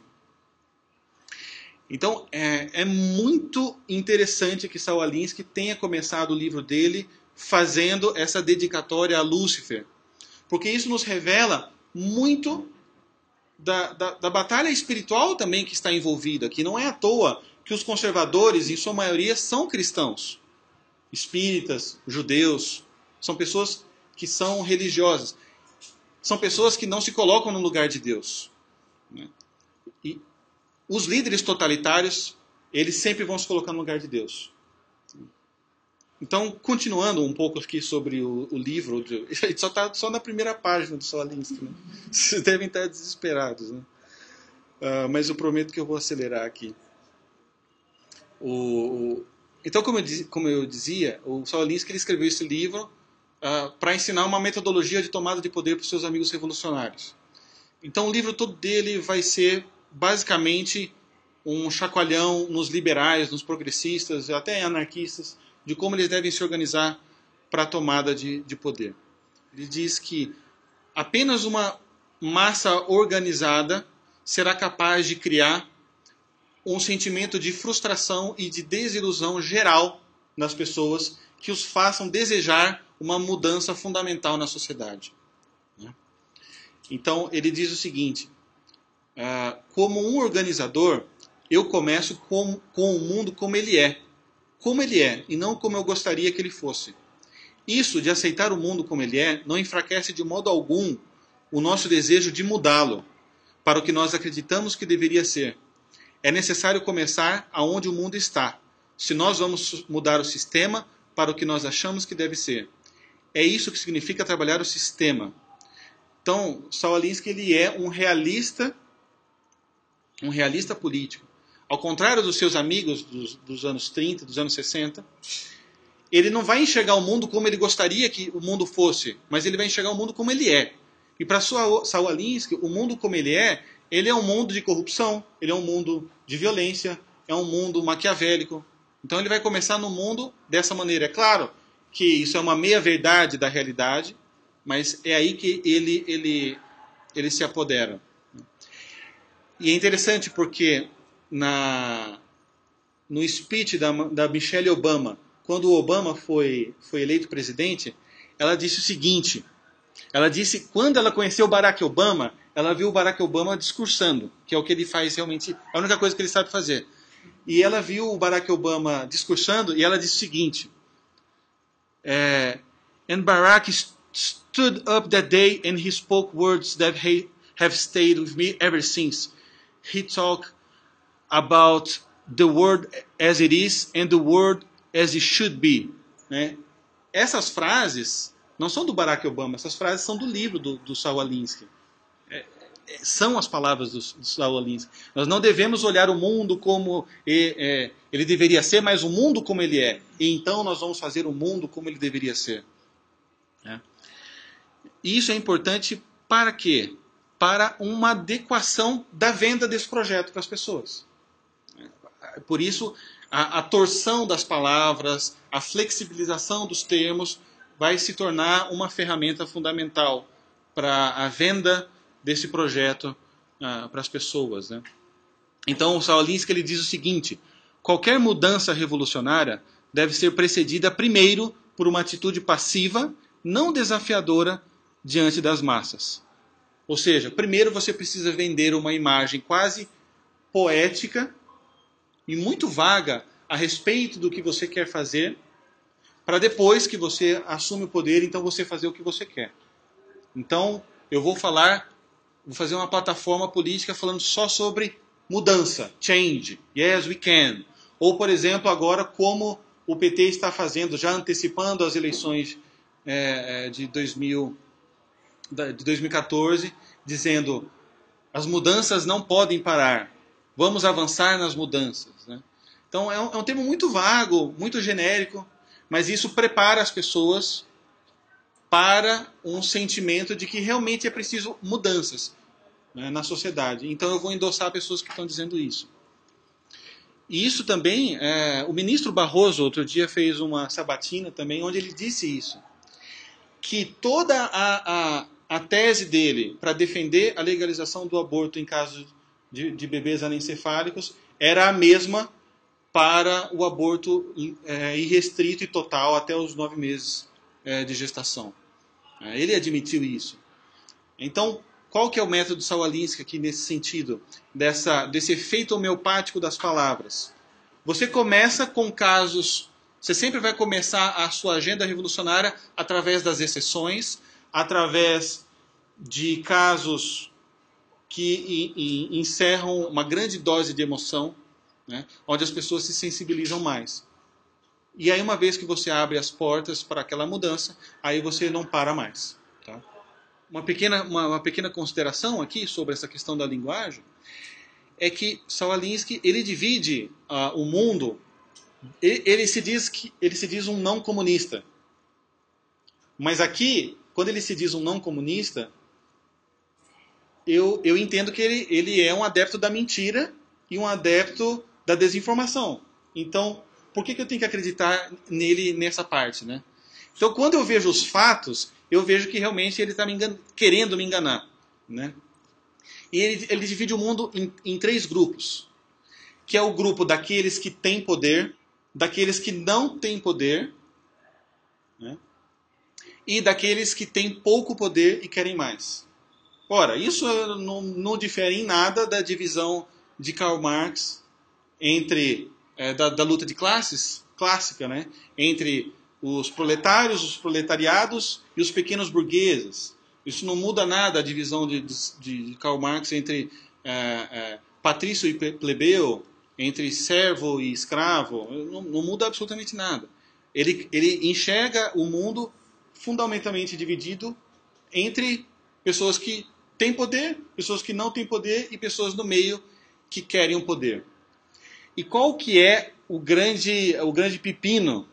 Então, é muito interessante que Saul Alinsky tenha começado o livro dele fazendo essa dedicatória a Lúcifer. Porque isso nos revela muito da batalha espiritual também que está envolvida aqui. Não é à toa que os conservadores, em sua maioria, são cristãos. Espíritas, judeus, são pessoas que são religiosas. São pessoas que não se colocam no lugar de Deus. E os líderes totalitários, eles sempre vão se colocar no lugar de Deus. Então, continuando um pouco aqui sobre o livro, a gente só está só na primeira página do Saul Alinsky, né? Vocês devem estar desesperados, né? Mas eu prometo que eu vou acelerar aqui. Então, como eu dizia, o Saul Alinsky ele escreveu esse livro para ensinar uma metodologia de tomada de poder para os seus amigos revolucionários. Então, o livro todo dele vai ser basicamente um chacoalhão nos liberais, nos progressistas, até anarquistas, de como eles devem se organizar para a tomada de poder. Ele diz que apenas uma massa organizada será capaz de criar um sentimento de frustração e de desilusão geral nas pessoas que os façam desejar uma mudança fundamental na sociedade. Então, ele diz o seguinte, como um organizador, eu começo com o mundo como ele é, e não como eu gostaria que ele fosse. Isso de aceitar o mundo como ele é não enfraquece de modo algum o nosso desejo de mudá-lo para o que nós acreditamos que deveria ser. É necessário começar aonde o mundo está, se nós vamos mudar o sistema para o que nós achamos que deve ser. É isso que significa trabalhar o sistema. Então, Saul Alinsky, ele é um realista político. Ao contrário dos seus amigos dos anos 30, dos anos 60, ele não vai enxergar o mundo como ele gostaria que o mundo fosse, mas ele vai enxergar o mundo como ele é. E para Saul Alinsky, o mundo como ele é um mundo de corrupção, ele é um mundo de violência, é um mundo maquiavélico. Então ele vai começar no mundo dessa maneira. É claro que isso é uma meia-verdade da realidade, mas é aí que ele se apodera. E é interessante porque no speech da Michelle Obama, quando o Obama foi eleito presidente, ela disse o seguinte, ela disse, quando ela conheceu o Barack Obama, ela viu o Barack Obama discursando, que é o que ele faz realmente, é a única coisa que ele sabe fazer. E ela viu o Barack Obama discursando e ela disse o seguinte, and Barack stood up that day and he spoke words that have stayed with me ever since. He talked about the world as it is and the world as it should be. Né? Essas frases não são do Barack Obama, essas frases são do livro do Saul Alinsky. São as palavras do Saul Alinsky. Nós não devemos olhar o mundo como ele deveria ser, mas o mundo como ele é. E então nós vamos fazer o mundo como ele deveria ser. E isso é importante para quê? Para uma adequação da venda desse projeto para as pessoas. Por isso, a torção das palavras, a flexibilização dos termos vai se tornar uma ferramenta fundamental para a venda desse projeto para as pessoas. Né? Então, o Saul Alinsky ele diz o seguinte, qualquer mudança revolucionária deve ser precedida primeiro por uma atitude passiva, não desafiadora, diante das massas. Ou seja, primeiro você precisa vender uma imagem quase poética e muito vaga a respeito do que você quer fazer, para depois que você assume o poder, então você fazer o que você quer. Então, eu vou fazer uma plataforma política falando só sobre mudança, change, yes we can. Ou, por exemplo, agora como o PT está fazendo, já antecipando as eleições de 2014, dizendo as mudanças não podem parar, vamos avançar nas mudanças. Né? Então é um termo muito vago, muito genérico, mas isso prepara as pessoas para um sentimento de que realmente é preciso mudanças, né, na sociedade. Então eu vou endossar pessoas que estão dizendo isso. E isso também, o ministro Barroso outro dia fez uma sabatina também, onde ele disse isso, que toda a tese dele para defender a legalização do aborto em casos de bebês anencefálicos era a mesma para o aborto irrestrito e total até os 9 meses de gestação. Ele admitiu isso. Então, qual que é o método de Saul Alinsky aqui nesse sentido? Desse efeito homeopático das palavras. Você começa com casos... Você sempre vai começar a sua agenda revolucionária através das exceções, através de casos que encerram uma grande dose de emoção, né, onde as pessoas se sensibilizam mais. E aí, uma vez que você abre as portas para aquela mudança, aí você não para mais. Tá? Uma pequena consideração aqui sobre essa questão da linguagem é que Saul Alinsky ele divide o mundo. Ele se diz um não comunista. Mas aqui, quando ele se diz um não comunista, eu entendo que ele é um adepto da mentira e um adepto da desinformação. Então, por que eu tenho que acreditar nele nessa parte, né? Então, quando eu vejo os fatos, eu vejo que realmente ele está querendo me enganar. né? E ele divide o mundo em 3 grupos, que é o grupo daqueles que têm poder, daqueles que não têm poder, né? E daqueles que têm pouco poder e querem mais. Ora, isso não difere em nada da divisão de Karl Marx entre da luta de classes clássica, né? Entre os proletários, os proletariados e os pequenos burgueses. Isso não muda nada a divisão de Karl Marx entre patrício e plebeu, entre servo e escravo. Não muda absolutamente nada. Ele enxerga o mundo fundamentalmente dividido entre pessoas que têm poder, pessoas que não têm poder e pessoas no meio que querem o poder. E qual que é o grande pepino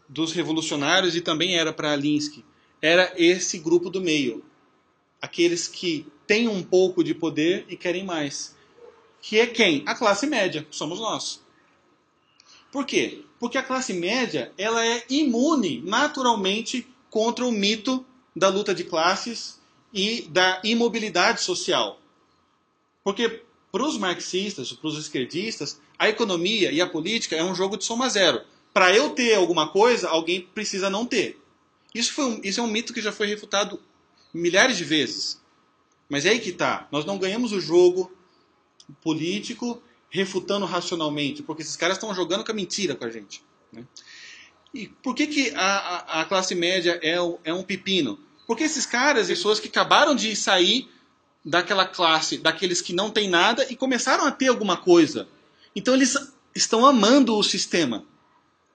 dos revolucionários, e também era para Alinsky? Era esse grupo do meio. Aqueles que têm um pouco de poder e querem mais. Que é quem? A classe média, somos nós. Por quê? Porque a classe média ela é imune naturalmente contra o mito da luta de classes e da imobilidade social. Porque para os marxistas, para os esquerdistas, a economia e a política é um jogo de soma zero. Para eu ter alguma coisa, alguém precisa não ter. Isso é um mito que já foi refutado milhares de vezes. Mas é aí que está. Nós não ganhamos o jogo político refutando racionalmente, porque esses caras estão jogando com a mentira com a gente, né? E por que a classe média é um pepino? Porque esses caras, pessoas que acabaram de sair daquela classe, daqueles que não têm nada e começaram a ter alguma coisa. Então eles estão amando o sistema.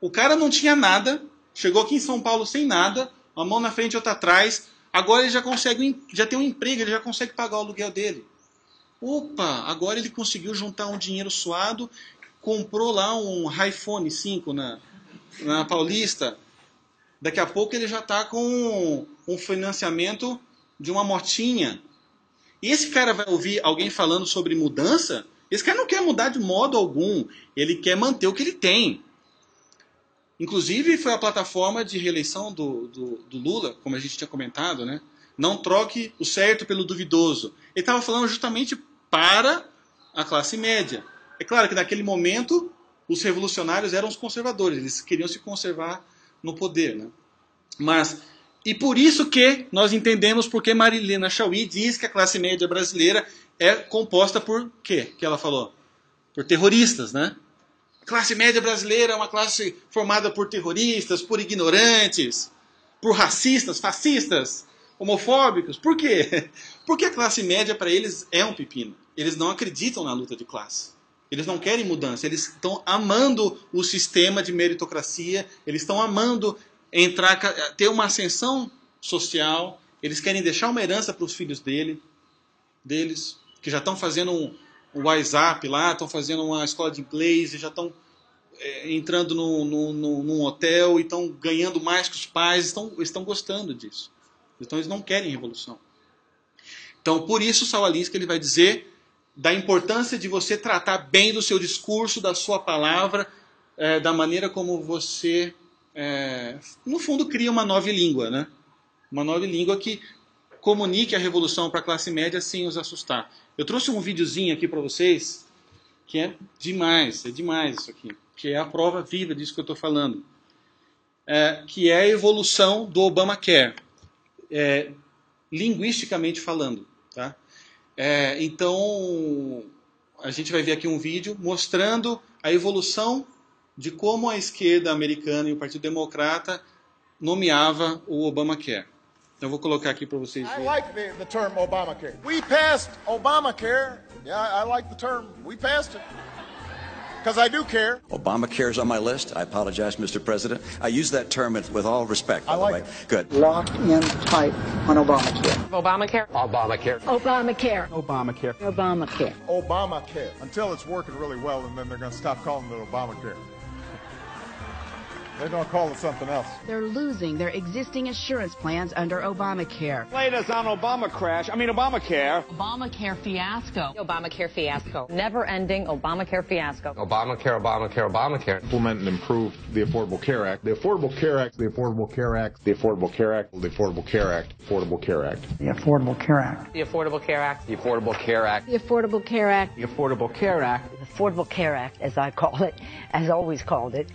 O cara não tinha nada, chegou aqui em São Paulo sem nada, uma mão na frente e outra atrás, agora ele já tem um emprego, ele já consegue pagar o aluguel dele. Opa, agora ele conseguiu juntar um dinheiro suado, comprou lá um iPhone 5 na Paulista. Daqui a pouco ele já está com um financiamento de uma motinha. E esse cara vai ouvir alguém falando sobre mudança? Esse cara não quer mudar de modo algum. Ele quer manter o que ele tem. Inclusive foi a plataforma de reeleição do Lula, como a gente tinha comentado, né? Não troque o certo pelo duvidoso. Ele estava falando justamente para a classe média. É claro que naquele momento os revolucionários eram os conservadores. Eles queriam se conservar no poder, né? E por isso que nós entendemos porque Marilena Chaui diz que a classe média brasileira é composta por quê? Que ela falou? Por terroristas, né? A classe média brasileira é uma classe formada por terroristas, por ignorantes, por racistas, fascistas, homofóbicos. Por quê? Porque a classe média para eles é um pepino. Eles não acreditam na luta de classe. Eles não querem mudança. Eles estão amando o sistema de meritocracia. Eles estão amando ter uma ascensão social. Eles querem deixar uma herança para os filhos deles, que já estão fazendo um WhatsApp lá, estão fazendo uma escola de inglês, e já estão entrando num hotel e estão ganhando mais que os pais. Estão gostando disso. Então eles não querem revolução. Então por isso o Saul Alinsky ele vai dizer da importância de você tratar bem do seu discurso, da sua palavra, da maneira como você, no fundo, cria uma nova língua, né? Uma nova língua que comunique a revolução para a classe média sem os assustar. Eu trouxe um videozinho aqui para vocês que é demais isso aqui, que é a prova viva disso que eu estou falando, que é a evolução do Obamacare, linguisticamente falando, tá? Então, a gente vai ver aqui um vídeo mostrando a evolução de como a esquerda americana e o Partido Democrata nomeava o Obamacare. Então, eu vou colocar aqui para vocês verem. I like the term Obamacare. We passed Obamacare. Yeah, I like the term. We passed it. Because I do care. Obamacare's on my list. I apologize, Mr. President. I use that term with all respect, by the way. Good. Locked in tight on Obamacare. Obamacare. Obamacare. Obamacare. Obamacare. Obamacare. Obamacare. Until it's working really well, and then they're going to stop calling it Obamacare. They're going to call it something else. They're losing their existing insurance plans under Obamacare. Latest on Obamacare Obamacare fiasco. Obamacare fiasco. Never-ending Obamacare fiasco. Obamacare. Implement and improve the Affordable Care Act. The Affordable Care Act. The Affordable Care Act. The Affordable Care Act. The Affordable Care Act. Affordable Care Act. The Affordable Care Act. The Affordable Care Act. The Affordable Care Act. The Affordable Care Act. The Affordable Care Act. The Affordable Care Act, as I call it, as always called it.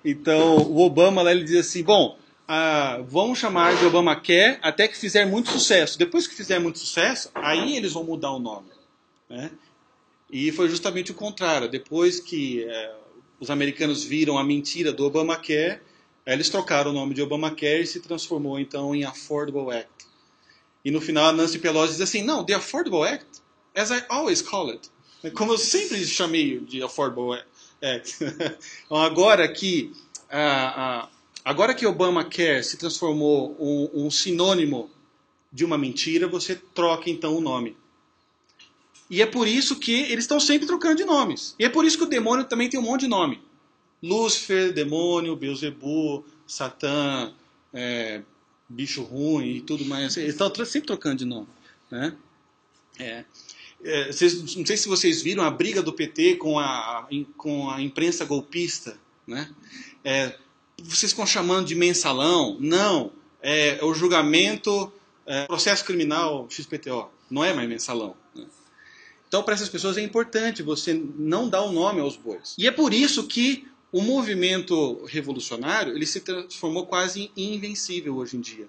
Então, o Obama lá, ele diz assim, bom, vamos chamar de Obamacare até que fizer muito sucesso. Depois que fizer muito sucesso, aí eles vão mudar o nome. Né? E foi justamente o contrário. Depois que os americanos viram a mentira do Obamacare, eles trocaram o nome de Obamacare e se transformou então em Affordable Act. E no final a Nancy Pelosi diz assim, não, the Affordable Act, as I always call it. Como eu sempre chamei de Affordable Act. Então, agora que Obamacare se transformou um sinônimo de uma mentira, você troca então o nome. E é por isso que eles estão sempre trocando de nomes. E é por isso que o demônio também tem um monte de nome. Lúcifer, demônio, Beelzebub, Satã, bicho ruim e tudo mais. Eles estão sempre trocando de nome. Né? Não sei se vocês viram a briga do PT com a imprensa golpista. Né? Vocês ficam chamando de mensalão. Não. É o julgamento, processo criminal XPTO. Não é mais mensalão. Né? Então, para essas pessoas é importante você não dar o nome aos bois. E é por isso que o movimento revolucionário ele se transformou quase em invencível hoje em dia.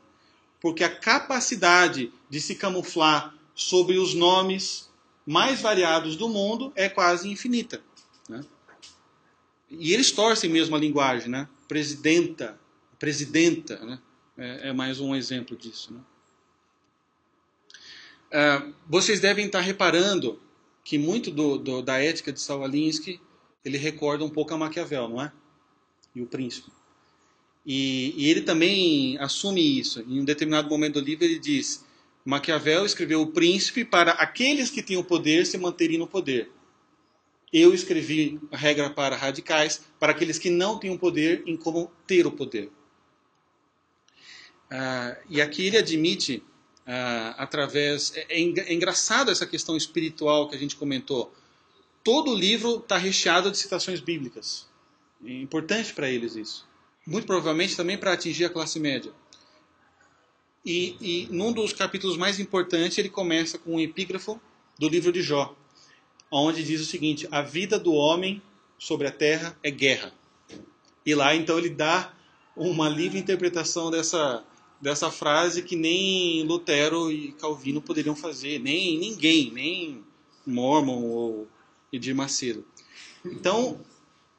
Porque a capacidade de se camuflar sobre os nomes mais variados do mundo é quase infinita. Né? E eles torcem mesmo a linguagem. Né? Presidenta, né? É mais um exemplo disso. Né? Vocês devem estar reparando que muito da ética de Saul Alinsky ele recorda um pouco a Maquiavel, não é? E o Príncipe. E ele também assume isso. Em um determinado momento do livro ele diz: Maquiavel escreveu o Príncipe para aqueles que tinham poder se manterem no poder. Eu escrevi a regra para radicais, para aqueles que não tinham poder, em como ter o poder. E aqui ele admite, através... É engraçado essa questão espiritual que a gente comentou. Todo o livro está recheado de citações bíblicas. É importante para eles isso. Muito provavelmente também para atingir a classe média. E num dos capítulos mais importantes, ele começa com um epígrafo do livro de Jó, onde diz o seguinte: a vida do homem sobre a terra é guerra. E lá, então, ele dá uma livre interpretação dessa frase que nem Lutero e Calvino poderiam fazer, nem ninguém, nem Mormon ou Edir Macedo. Então,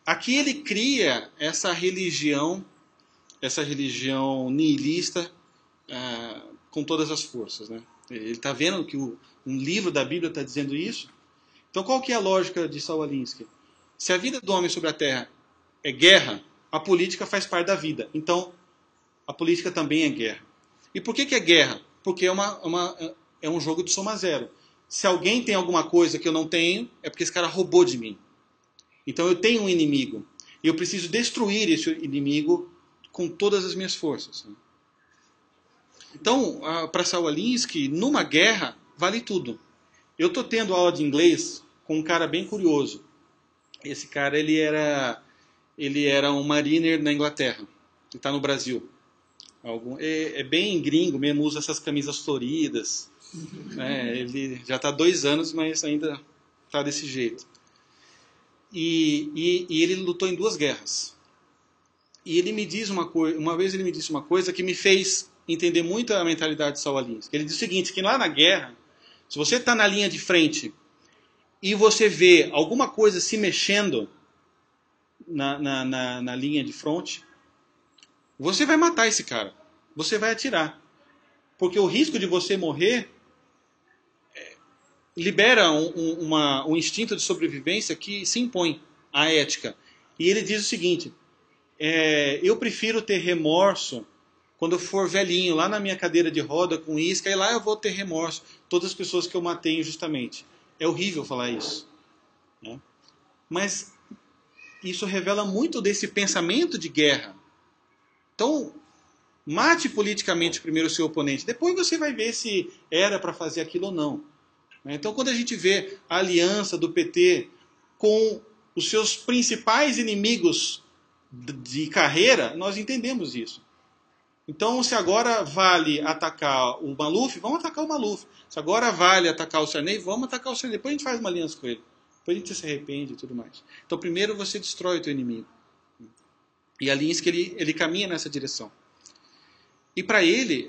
aqui ele cria essa religião nihilista com todas as forças. Né? Ele está vendo que um livro da Bíblia está dizendo isso. Então, qual que é a lógica de Saul Alinsky? Se a vida do homem sobre a terra é guerra, a política faz parte da vida. Então, a política também é guerra. E por que é guerra? Porque é um jogo de soma zero. Se alguém tem alguma coisa que eu não tenho, é porque esse cara roubou de mim. Então eu tenho um inimigo. E eu preciso destruir esse inimigo com todas as minhas forças. Então, para Saul Alinsky, numa guerra, vale tudo. Eu estou tendo aula de inglês com um cara bem curioso. Esse cara, ele era um mariner na Inglaterra. Ele está no Brasil. É bem gringo mesmo, usa essas camisas floridas. Ele já está há 2 anos, mas ainda está desse jeito. E ele lutou em 2 guerras. E ele me diz uma vez ele me disse uma coisa que me fez entender muito a mentalidade de Saul Alinsky. Ele diz o seguinte, que lá na guerra, se você está na linha de frente e você vê alguma coisa se mexendo na linha de fronte, você vai matar esse cara. Você vai atirar. Porque o risco de você morrer libera um instinto de sobrevivência que se impõe à ética. E ele diz o seguinte: eu prefiro ter remorso quando eu for velhinho, lá na minha cadeira de roda com isca, e lá eu vou ter remorso. Todas as pessoas que eu matei injustamente. É horrível falar isso. Né? Mas isso revela muito desse pensamento de guerra. Então, mate politicamente primeiro o seu oponente, depois você vai ver se era para fazer aquilo ou não. Então, quando a gente vê a aliança do PT com os seus principais inimigos de carreira, nós entendemos isso. Então, se agora vale atacar o Maluf, vamos atacar o Maluf. Se agora vale atacar o Sarney, vamos atacar o Sarney. Depois a gente faz uma aliança com ele. Depois a gente se arrepende e tudo mais. Então, primeiro você destrói o teu inimigo. E Alinsky, ele caminha nessa direção. E para ele,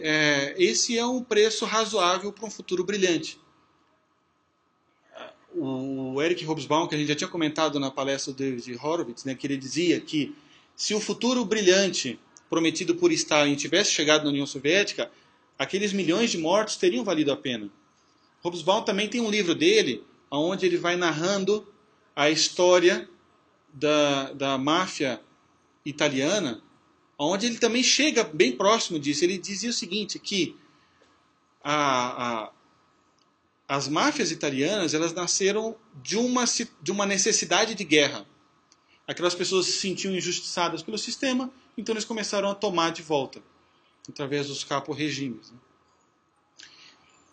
esse é um preço razoável para um futuro brilhante. O Eric Hobsbawm, que a gente já tinha comentado na palestra do David Horowitz, né, que ele dizia que se o futuro brilhante prometido por Stalin tivesse chegado na União Soviética, aqueles milhões de mortos teriam valido a pena. Hobsbawm também tem um livro dele, onde ele vai narrando a história da máfia italiana, onde ele também chega bem próximo disso. Ele dizia o seguinte, que as máfias italianas, elas nasceram de uma necessidade de guerra. Aquelas pessoas se sentiam injustiçadas pelo sistema, então eles começaram a tomar de volta, através dos capo-regimes. Né?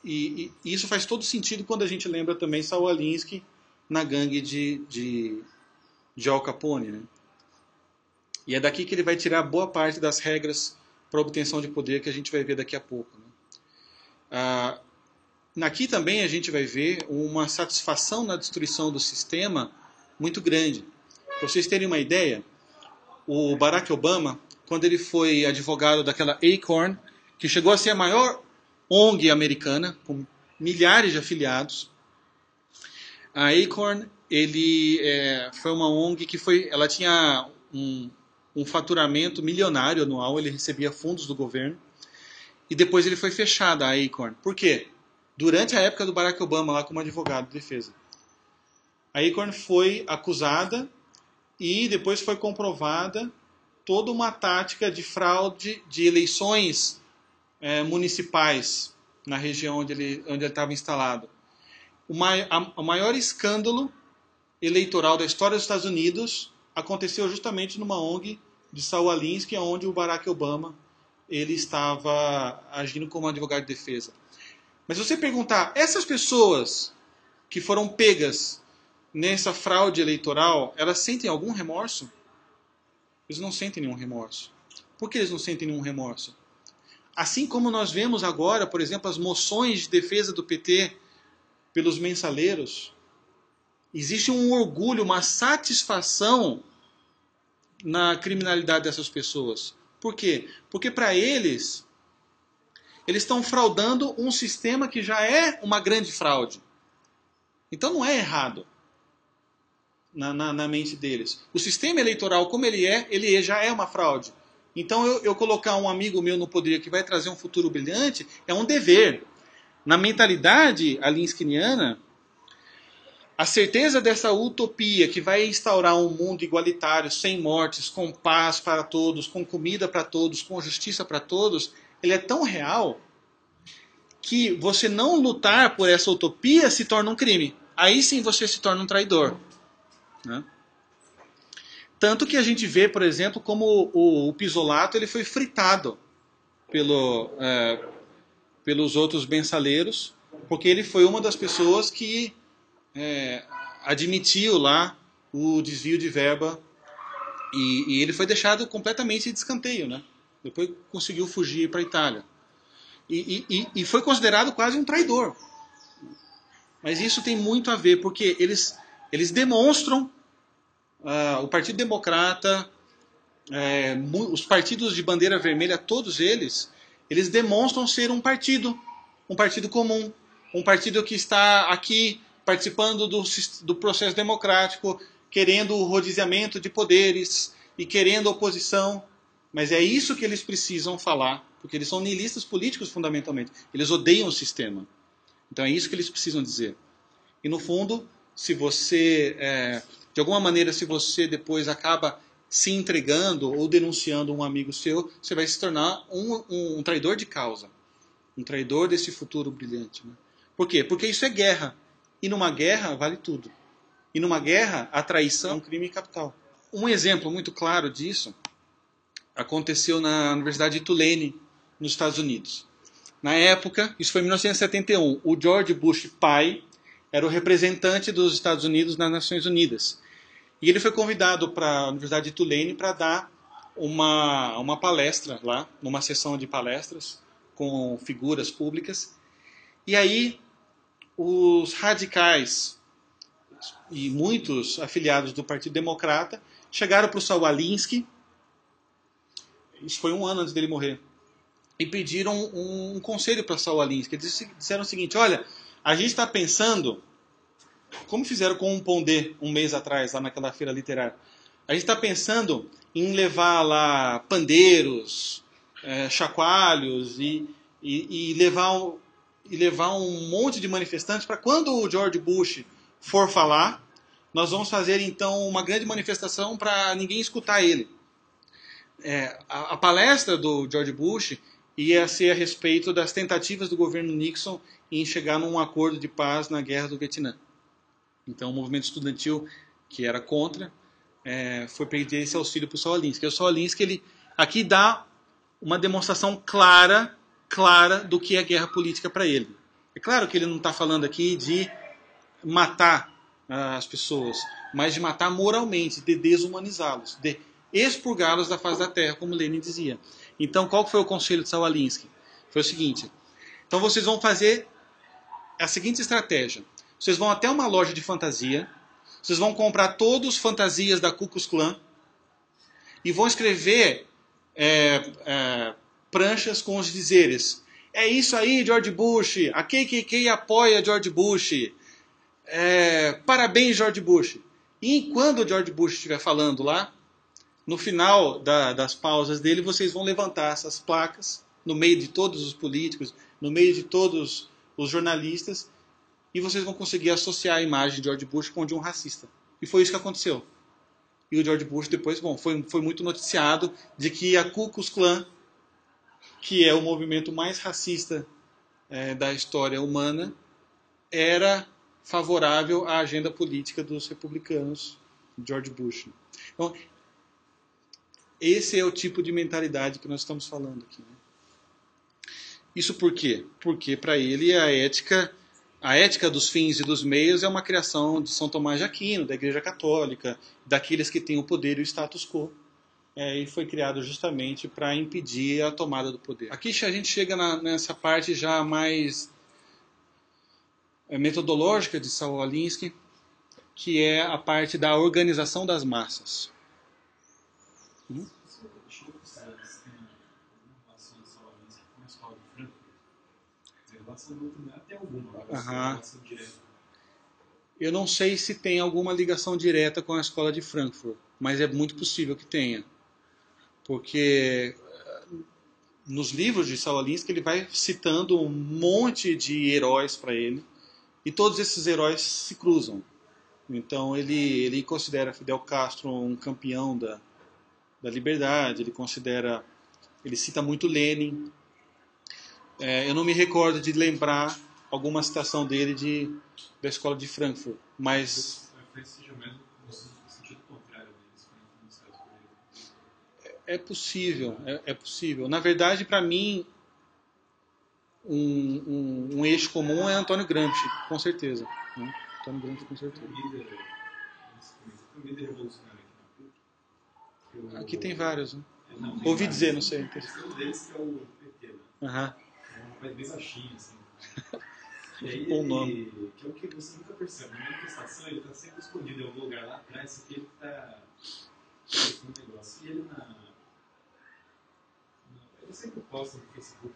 E isso faz todo sentido quando a gente lembra também Saul Alinsky na gangue de Al Capone. Né? E é daqui que ele vai tirar boa parte das regras para obtenção de poder que a gente vai ver daqui a pouco. Né? Aqui também a gente vai ver uma satisfação na destruição do sistema muito grande. Para vocês terem uma ideia, o Barack Obama, quando ele foi advogado daquela Acorn, que chegou a ser a maior ONG americana, com milhares de afiliados, a Acorn foi uma ONG que ela tinha um faturamento milionário anual, ele recebia fundos do governo, e depois ele foi fechada, a Acorn. Por quê? Durante a época do Barack Obama, lá como advogado de defesa. A Acorn foi acusada e depois foi comprovada toda uma tática de fraude de eleições municipais na região onde ele estava instalado. O maior escândalo eleitoral da história dos Estados Unidos aconteceu justamente numa ONG de Saul Alinsky, onde o Barack Obama ele estava agindo como advogado de defesa. Mas se você perguntar, essas pessoas que foram pegas nessa fraude eleitoral, elas sentem algum remorso? Eles não sentem nenhum remorso. Por que eles não sentem nenhum remorso? Assim como nós vemos agora, por exemplo, as moções de defesa do PT pelos mensaleiros, existe um orgulho, uma satisfação na criminalidade dessas pessoas. Por quê? Porque para eles estão fraudando um sistema que já é uma grande fraude. Então não é errado na mente deles. O sistema eleitoral, como ele já é uma fraude. Então eu colocar um amigo meu no poder que vai trazer um futuro brilhante é um dever. Na mentalidade alinskiniana, a certeza dessa utopia que vai instaurar um mundo igualitário, sem mortes, com paz para todos, com comida para todos, com justiça para todos, ele é tão real que você não lutar por essa utopia se torna um crime. Aí sim você se torna um traidor. Né? Tanto que a gente vê, por exemplo, como o Pisolato ele foi fritado pelos outros mensaleiros, porque ele foi uma das pessoas que admitiu lá o desvio de verba e ele foi deixado completamente de escanteio. Né? Depois conseguiu fugir para a Itália. E foi considerado quase um traidor. Mas isso tem muito a ver, porque eles demonstram, o Partido Democrata, os partidos de bandeira vermelha, todos eles demonstram ser um partido comum, um partido que está aqui participando do processo democrático, querendo o rodiziamento de poderes e querendo oposição. Mas é isso que eles precisam falar, porque eles são nihilistas políticos fundamentalmente. Eles odeiam o sistema. Então é isso que eles precisam dizer. E no fundo, se você, de alguma maneira, se você depois acaba se entregando ou denunciando um amigo seu, você vai se tornar um traidor de causa. Um traidor desse futuro brilhante. Né? Por quê? Porque isso é guerra. E numa guerra vale tudo. E numa guerra, a traição é um crime capital. Um exemplo muito claro disso aconteceu na Universidade de Tulane, nos Estados Unidos. Na época, isso foi em 1971, o George Bush pai era o representante dos Estados Unidos nas Nações Unidas. E ele foi convidado para a Universidade de Tulane para dar uma palestra lá, numa sessão de palestras com figuras públicas. E aí, os radicais e muitos afiliados do Partido Democrata chegaram para o Saul Alinsky, isso foi um ano antes dele morrer, e pediram um conselho para Saul Alinsky. Eles disseram o seguinte: olha, a gente está pensando, como fizeram com o Pondé um mês atrás, lá naquela feira literária, a gente está pensando em levar lá pandeiros, chacoalhos e levar um monte de manifestantes para quando o George Bush for falar, nós vamos fazer então uma grande manifestação para ninguém escutar ele. A palestra do George Bush ia ser a respeito das tentativas do governo Nixon em chegar num acordo de paz na guerra do Vietnã. Então o movimento estudantil, que era contra, foi pedir esse auxílio para o Saul Alinsky. O Saul Alinsky, ele aqui dá uma demonstração clara do que é guerra política para ele. É claro que ele não está falando aqui de matar as pessoas, mas de matar moralmente, de desumanizá-los, de expurgá-los da face da terra, como Lenin dizia. Então, qual foi o conselho de Saul Alinsky? Foi o seguinte: então vocês vão fazer a seguinte estratégia. Vocês vão até uma loja de fantasia, vocês vão comprar todos fantasias da Ku Klux Klan e vão escrever pranchas com os dizeres: é isso aí, George Bush, a KKK apoia George Bush, parabéns, George Bush. E quando o George Bush estiver falando lá, no final das pausas dele, vocês vão levantar essas placas no meio de todos os políticos, no meio de todos os jornalistas, e vocês vão conseguir associar a imagem de George Bush com a de um racista. E foi isso que aconteceu. E o George Bush depois, foi muito noticiado de que a Ku Klux Klan, que é o movimento mais racista da história humana, era favorável à agenda política dos republicanos, George Bush. Então, esse é o tipo de mentalidade que nós estamos falando aqui. Né? Isso por quê? Porque para ele a ética dos fins e dos meios é uma criação de São Tomás de Aquino, da Igreja Católica, daqueles que têm o poder e o status quo. E foi criado justamente para impedir a tomada do poder. Aqui a gente chega nessa parte já mais metodológica de Saul Alinsky, que é a parte da organização das massas. Eu não sei se tem alguma ligação direta com a escola de Frankfurt, mas é muito possível que tenha. Porque nos livros de Saul Alinsky ele vai citando um monte de heróis para ele, e todos esses heróis se cruzam. Então ele considera Fidel Castro um campeão da liberdade, ele cita muito Lenin. Eu não me recordo de lembrar alguma citação dele da escola de Frankfurt, mas é possível. Na verdade, para mim, um eixo comum é Antônio Gramsci, com certeza. Né? Antônio Gramsci, com certeza. Aqui tem vários. Né? Ouvi dizer, não sei. Um deles que é o PT. Aham. É um rapaz bem baixinho, assim. E aí Bom nome. Que é o que você nunca percebe. Na manifestação ele está sempre escondido em algum lugar lá atrás, que ele está um negócio. E ele ele sempre posta no Facebook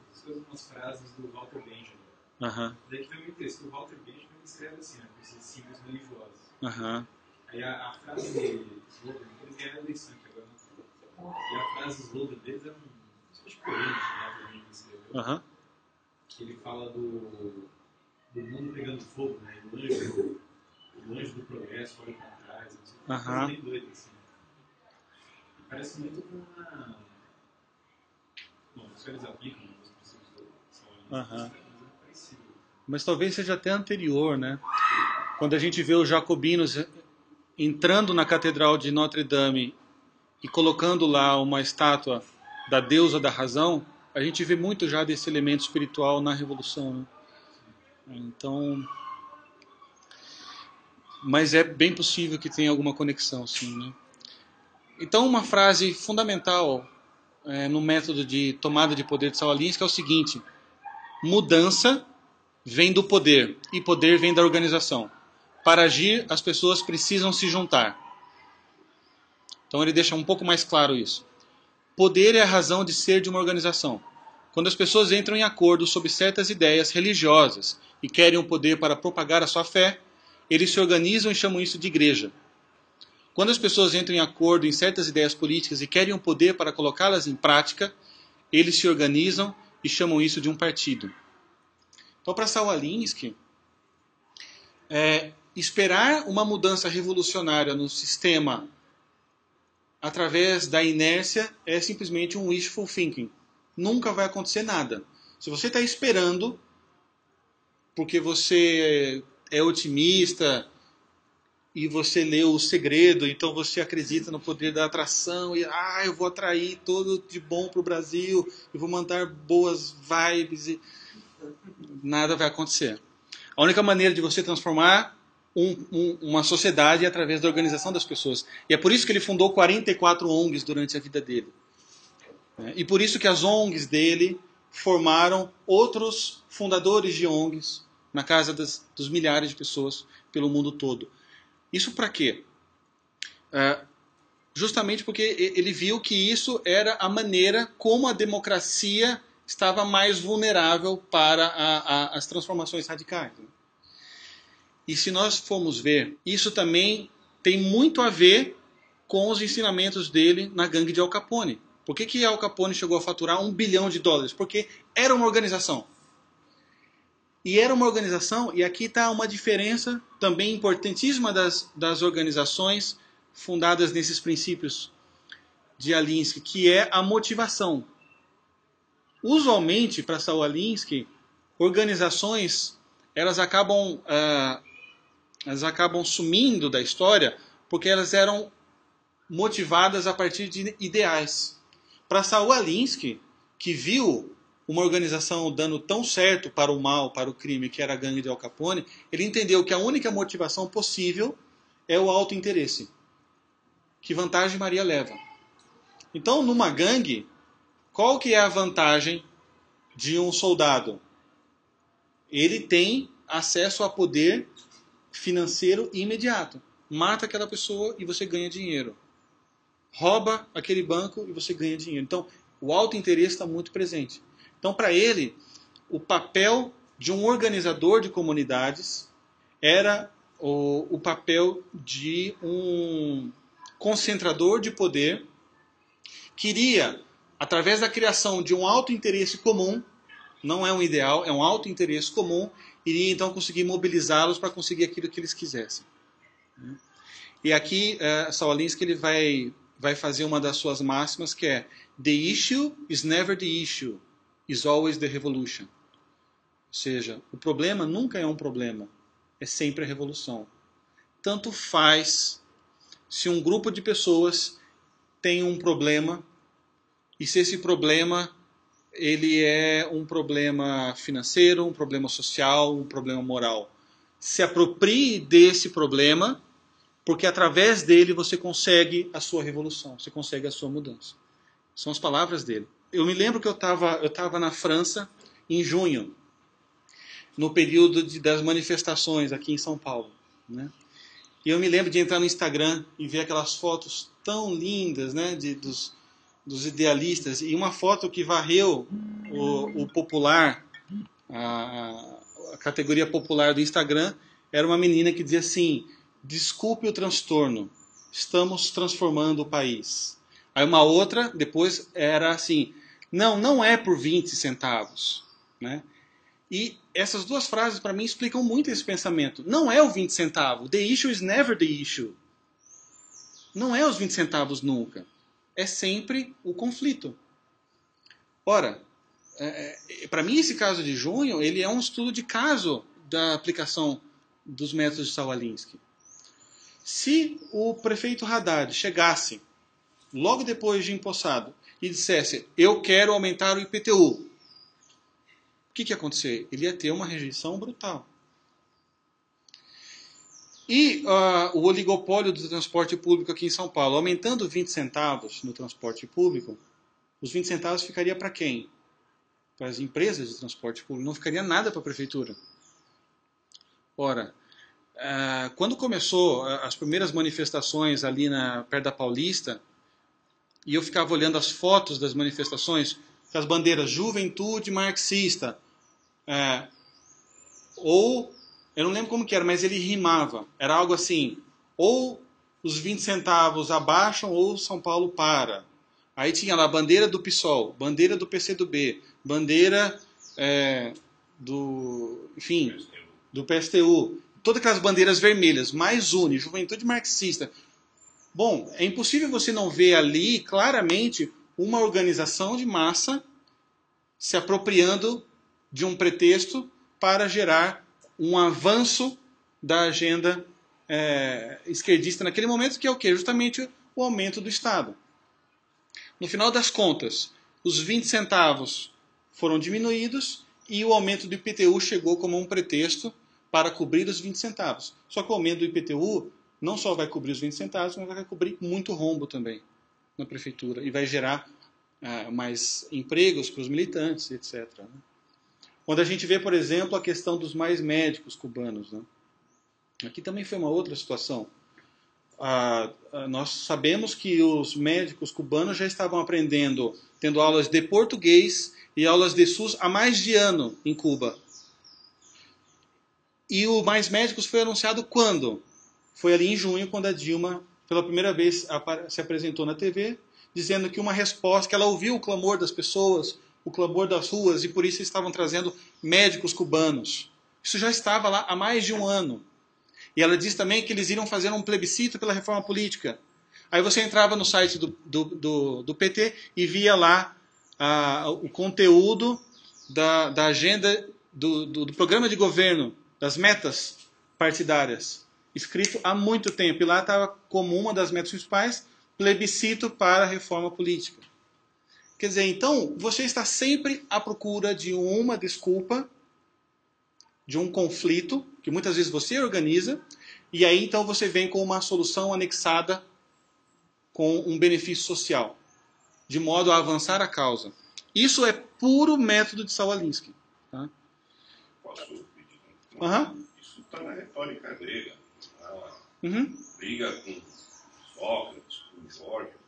umas frases do Walter Benjamin. Daí que vem muito isso, que o Walter Benjamin escreve assim, com esses símbolos religiosos. Aí a frase de slogan, eles ganharam a eleição que agora não tem. E a frase slogan deles é uma espécie de poema que o Walter Benjamin escreveu. Que ele fala do mundo pegando fogo, né? O anjo do progresso olha para trás, assim, bem doido, assim. E parece muito com uma... Bom, isso eles aplicam nos princípios do Saul Alinsky, mas é parecido. Mas talvez seja até anterior, né? Quando a gente vê os jacobinos entrando na Catedral de Notre Dame e colocando lá uma estátua da deusa da razão, a gente vê muito já desse elemento espiritual na Revolução, né? Então, mas é bem possível que tenha alguma conexão, sim, né? Então, uma frase fundamental no método de tomada de poder de Saul Alinsky é o seguinte: mudança vem do poder e poder vem da organização. Para agir, as pessoas precisam se juntar. Então ele deixa um pouco mais claro isso. Poder é a razão de ser de uma organização. Quando as pessoas entram em acordo sobre certas ideias religiosas e querem o poder para propagar a sua fé, eles se organizam e chamam isso de igreja. Quando as pessoas entram em acordo em certas ideias políticas e querem o poder para colocá-las em prática, eles se organizam e chamam isso de um partido. Então, para Saul Alinsky, esperar uma mudança revolucionária no sistema através da inércia é simplesmente um wishful thinking. Nunca vai acontecer nada. Se você está esperando porque você é otimista e você leu O Segredo, então você acredita no poder da atração e eu vou atrair tudo de bom para o Brasil, eu vou mandar boas vibes, e nada vai acontecer. A única maneira de você transformar uma sociedade é através da organização das pessoas. E é por isso que ele fundou 44 ONGs durante a vida dele. E por isso que as ONGs dele formaram outros fundadores de ONGs na casa dos milhares de pessoas pelo mundo todo. Isso para quê? Justamente porque ele viu que isso era a maneira como a democracia estava mais vulnerável para as transformações radicais. E se nós formos ver, isso também tem muito a ver com os ensinamentos dele na gangue de Al Capone. Por que Al Capone chegou a faturar $1 bilhão? Porque era uma organização. E era uma organização, e aqui está uma diferença também importantíssima das organizações fundadas nesses princípios de Alinsky, que é a motivação. Usualmente, para Saul Alinsky, organizações elas acabam sumindo da história porque elas eram motivadas a partir de ideais. Para Saul Alinsky, que viu uma organização dando tão certo para o mal, para o crime, que era a gangue de Al Capone, ele entendeu que a única motivação possível é o autointeresse. Que vantagem Maria leva? Então, numa gangue, qual que é a vantagem de um soldado? Ele tem acesso a poder financeiro imediato. Mata aquela pessoa e você ganha dinheiro. Rouba aquele banco e você ganha dinheiro. Então, o autointeresse está muito presente. Então, para ele, o papel de um organizador de comunidades era o papel de um concentrador de poder que iria, através da criação de um autointeresse comum, não é um ideal, é um autointeresse comum, iria então conseguir mobilizá-los para conseguir aquilo que eles quisessem. E aqui, Saul Alinsky ele vai fazer uma das suas máximas, que é: The issue is never the issue, is always the revolution. Ou seja, o problema nunca é um problema, é sempre a revolução. Tanto faz se um grupo de pessoas tem um problema, e se esse problema ele é um problema financeiro, um problema social, um problema moral. Se aproprie desse problema, porque através dele você consegue a sua revolução, você consegue a sua mudança. São as palavras dele. Eu me lembro que eu estava na França em junho, no período das manifestações aqui em São Paulo, né? E eu me lembro de entrar no Instagram e ver aquelas fotos tão lindas, né, dos idealistas, e uma foto que varreu o popular, a categoria popular do Instagram, era uma menina que dizia assim: desculpe o transtorno, estamos transformando o país. Aí uma outra, depois, era assim: não é por 20 centavos. Né? E essas duas frases, para mim, explicam muito esse pensamento. Não é o 20 centavos. The issue is never the issue. Não é os 20 centavos nunca. É sempre o conflito. Ora, para mim, esse caso de junho, ele é um estudo de caso da aplicação dos métodos de Saul Alinsky. Se o prefeito Haddad chegasse, logo depois de empossado, e dissesse, eu quero aumentar o IPTU, o que ia acontecer? Ele ia ter uma rejeição brutal. E o oligopólio do transporte público aqui em São Paulo, aumentando 20 centavos no transporte público, os 20 centavos ficaria para quem? Para as empresas de transporte público, não ficaria nada para a prefeitura. Ora, quando começou as primeiras manifestações ali perto da Paulista, e eu ficava olhando as fotos das manifestações, com as bandeiras Juventude Marxista, ou, eu não lembro como que era, mas ele rimava, era algo assim, ou os 20 centavos abaixam ou São Paulo para. Aí tinha lá a bandeira do PSOL, bandeira do PCdoB, bandeira do PSTU, todas aquelas bandeiras vermelhas, mais une, Juventude Marxista. Bom, é impossível você não ver ali claramente uma organização de massa se apropriando de um pretexto para gerar um avanço da agenda esquerdista naquele momento, que é o quê? Justamente o aumento do Estado. No final das contas, os 20 centavos foram diminuídos e o aumento do IPTU chegou como um pretexto para cobrir os 20 centavos. Só que o aumento do IPTU não só vai cobrir os 20 centavos, mas vai cobrir muito rombo também na prefeitura e vai gerar mais empregos para os militantes, etc. Né? Quando a gente vê, por exemplo, a questão dos mais médicos cubanos, né? Aqui também foi uma outra situação. Nós sabemos que os médicos cubanos já estavam aprendendo, tendo aulas de português e aulas de SUS há mais de ano em Cuba. E o Mais Médicos foi anunciado quando? Foi ali em junho, quando a Dilma, pela primeira vez, se apresentou na TV, dizendo que uma resposta, que ela ouviu o clamor das pessoas, o clamor das ruas, e por isso estavam trazendo médicos cubanos. Isso já estava lá há mais de um ano. E ela disse também que eles iriam fazer um plebiscito pela reforma política. Aí você entrava no site do PT e via lá o conteúdo da agenda do programa de governo, das metas partidárias, escrito há muito tempo. E lá estava como uma das metas principais, plebiscito para a reforma política. Quer dizer, então, você está sempre à procura de uma desculpa, de um conflito, que muitas vezes você organiza, e aí então você vem com uma solução anexada com um benefício social, de modo a avançar a causa. Isso é puro método de Saul Alinsky. Tá? Posso pedir? Uhum. Isso está na retórica grega. Uhum. Briga com Sócrates, com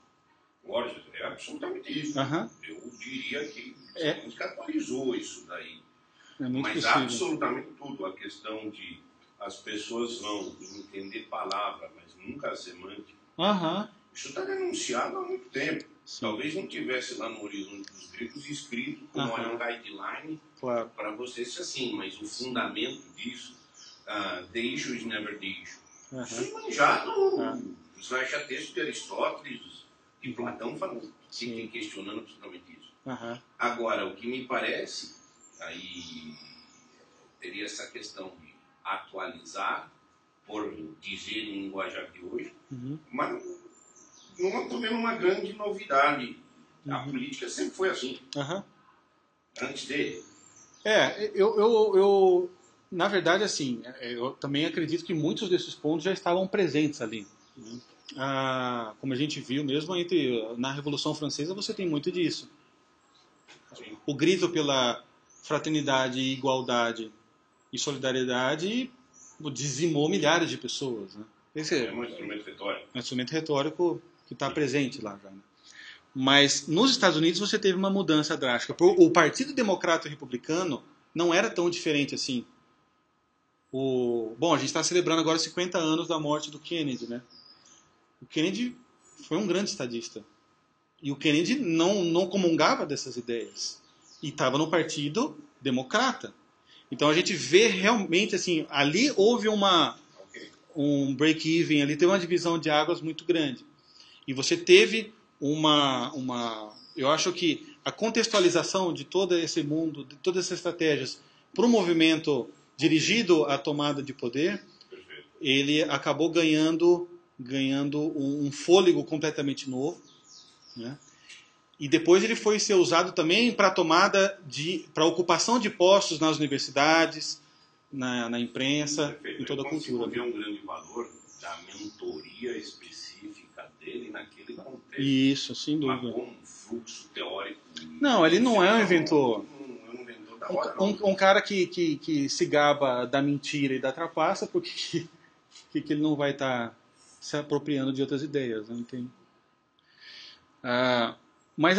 Gorgias, é absolutamente isso. Uhum. Eu diria que Alinsky atualizou isso daí. Mas possível. Absolutamente tudo. A questão de as pessoas vão entender palavra, mas nunca a semântica. Uhum. Isso está denunciado há muito tempo. Sim. Talvez não tivesse lá no horizonte dos gregos escrito como um guideline para você ser assim, mas o fundamento disso, the issue is never the issue. Isso é manjado. Você vai achar texto de Aristóteles, de Platão falando, questionando absolutamente isso. Agora, o que me parece, aí teria essa questão de atualizar, por dizer em linguajar de hoje, mas não estou vendo uma grande novidade. A política sempre foi assim, antes dele. Eu na verdade, assim, eu também acredito que muitos desses pontos já estavam presentes ali. Né? Como a gente viu mesmo, na Revolução Francesa você tem muito disso. Sim. O grito pela fraternidade, igualdade e solidariedade dizimou milhares de pessoas. Né? Esse é um instrumento retórico. É um instrumento retórico que está presente lá já. Né? Mas nos Estados Unidos você teve uma mudança drástica. O Partido Democrata Republicano não era tão diferente assim. Bom, a gente está celebrando agora 50 anos da morte do Kennedy, né? O Kennedy foi um grande estadista. E o Kennedy não comungava dessas ideias. E estava no Partido Democrata. Então a gente vê realmente, assim, ali houve um break-even, ali teve uma divisão de águas muito grande. E você teve eu acho que a contextualização de todo esse mundo, de todas essas estratégias para o movimento dirigido à tomada de poder, ele acabou ganhando ganhando um fôlego completamente novo, né? E depois ele foi ser usado também para para ocupação de postos nas universidades, na imprensa, perfeito. em toda a cultura. Você um grande valor da mentoria específica dele naquele contexto. Isso, sem dúvida. Mas como um fluxo teórico. Não, ele não é um inventor. Um cara que se gaba da mentira e da trapaça, porque ele não vai estar se apropriando de outras ideias, não tem. Mas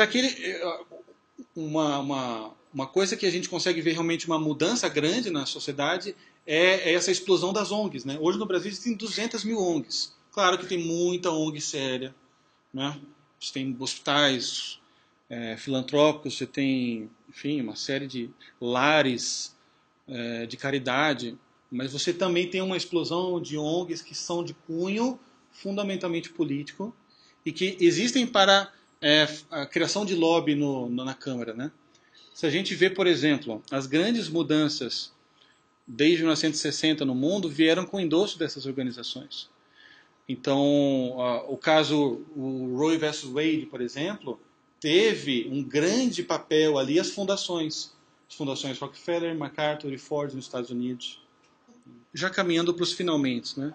uma coisa que a gente consegue ver realmente uma mudança grande na sociedade é essa explosão das ONGs, né? Hoje no Brasil existem 200 mil ONGs. Claro que tem muita ONG séria, né? Você tem hospitais filantrópicos, você tem, enfim, uma série de lares de caridade, mas você também tem uma explosão de ONGs que são de cunho fundamentalmente político e que existem para a criação de lobby na Câmara, né? Se a gente vê, por exemplo, as grandes mudanças desde 1960 no mundo vieram com o endosso dessas organizações. Então, o caso o Roe vs. Wade, por exemplo, teve um grande papel ali as fundações Rockefeller, MacArthur e Ford nos Estados Unidos. Já caminhando para os finalmente, né?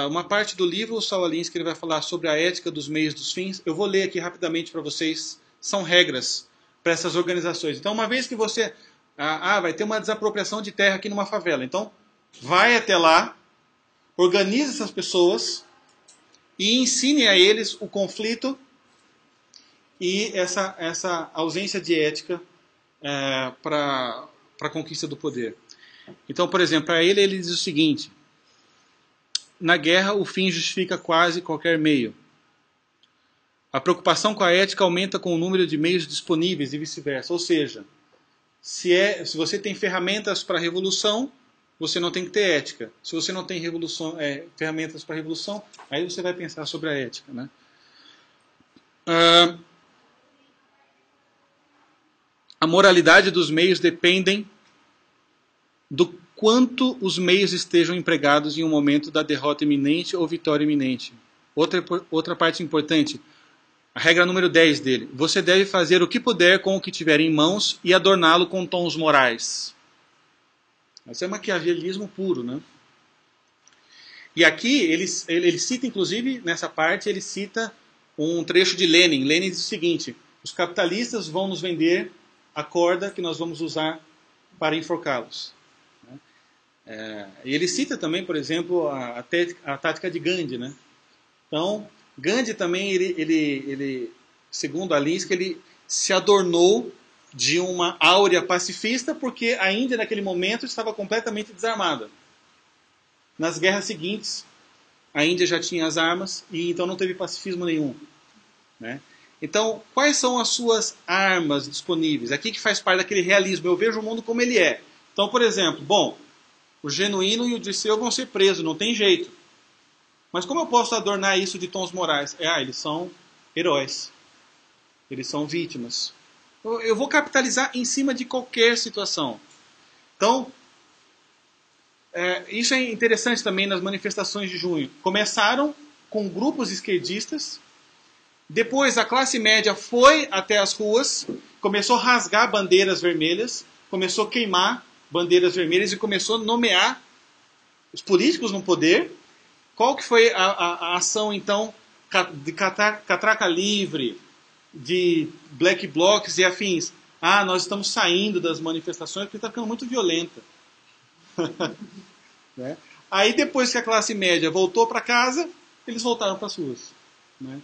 Uma parte do livro, o Saul Alinsky, ele vai falar sobre a ética dos meios dos fins. Eu vou ler aqui rapidamente para vocês. São regras para essas organizações. Então, uma vez que você... vai ter uma desapropriação de terra aqui numa favela. Então, vai até lá, organize essas pessoas e ensine a eles o conflito e essa ausência de ética para a conquista do poder. Então, por exemplo, para ele diz o seguinte: na guerra, o fim justifica quase qualquer meio. A preocupação com a ética aumenta com o número de meios disponíveis e vice-versa. Ou seja, se você tem ferramentas para a revolução, você não tem que ter ética. Se você não tem ferramentas para a revolução, aí você vai pensar sobre a ética, né? A moralidade dos meios dependem do quanto os meios estejam empregados em um momento da derrota iminente ou vitória iminente. Outra parte importante, a regra número 10 dele: você deve fazer o que puder com o que tiver em mãos e adorná-lo com tons morais. Isso é maquiavelismo puro, né? E aqui ele cita, inclusive, nessa parte, ele cita um trecho de Lenin. Lenin diz o seguinte: os capitalistas vão nos vender a corda que nós vamos usar para enforcá-los. E ele cita também, por exemplo, a tática de Gandhi, né? Então, Gandhi também, ele segundo Alinsky, ele se adornou de uma áurea pacifista porque a Índia, naquele momento, estava completamente desarmada. Nas guerras seguintes, a Índia já tinha as armas e então não teve pacifismo nenhum, né? Então, quais são as suas armas disponíveis? Aqui que faz parte daquele realismo. Eu vejo o mundo como ele é. Então, por exemplo, o Genuíno e o Dirceu vão ser presos, não tem jeito. Mas como eu posso adornar isso de tons morais? Eles são heróis. Eles são vítimas. Eu vou capitalizar em cima de qualquer situação. Então, isso é interessante também nas manifestações de junho. Começaram com grupos esquerdistas. Depois a classe média foi até as ruas, começou a rasgar bandeiras vermelhas, começou a queimar bandeiras vermelhas e começou a nomear os políticos no poder. Qual que foi a ação, então, de catraca livre, de black blocs e afins? Nós estamos saindo das manifestações porque está ficando muito violenta. Né? Aí depois que a classe média voltou para casa, eles voltaram para as ruas. Né?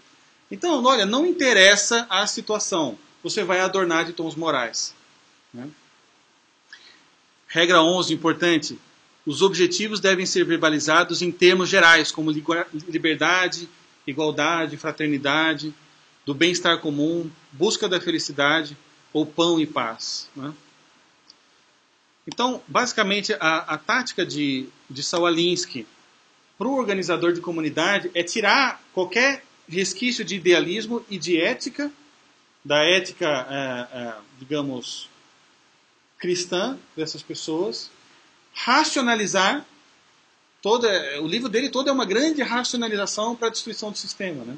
Então, olha, não interessa a situação, você vai adornar de tons morais. Né? Regra 11, importante: os objetivos devem ser verbalizados em termos gerais, como liberdade, igualdade, fraternidade, do bem-estar comum, busca da felicidade ou pão e paz. Né? Então, basicamente, a tática de Saul Alinsky para o organizador de comunidade é tirar qualquer resquício de idealismo e de ética, da ética, digamos, cristã dessas pessoas, racionalizar o livro dele todo é uma grande racionalização para a destruição do sistema, né?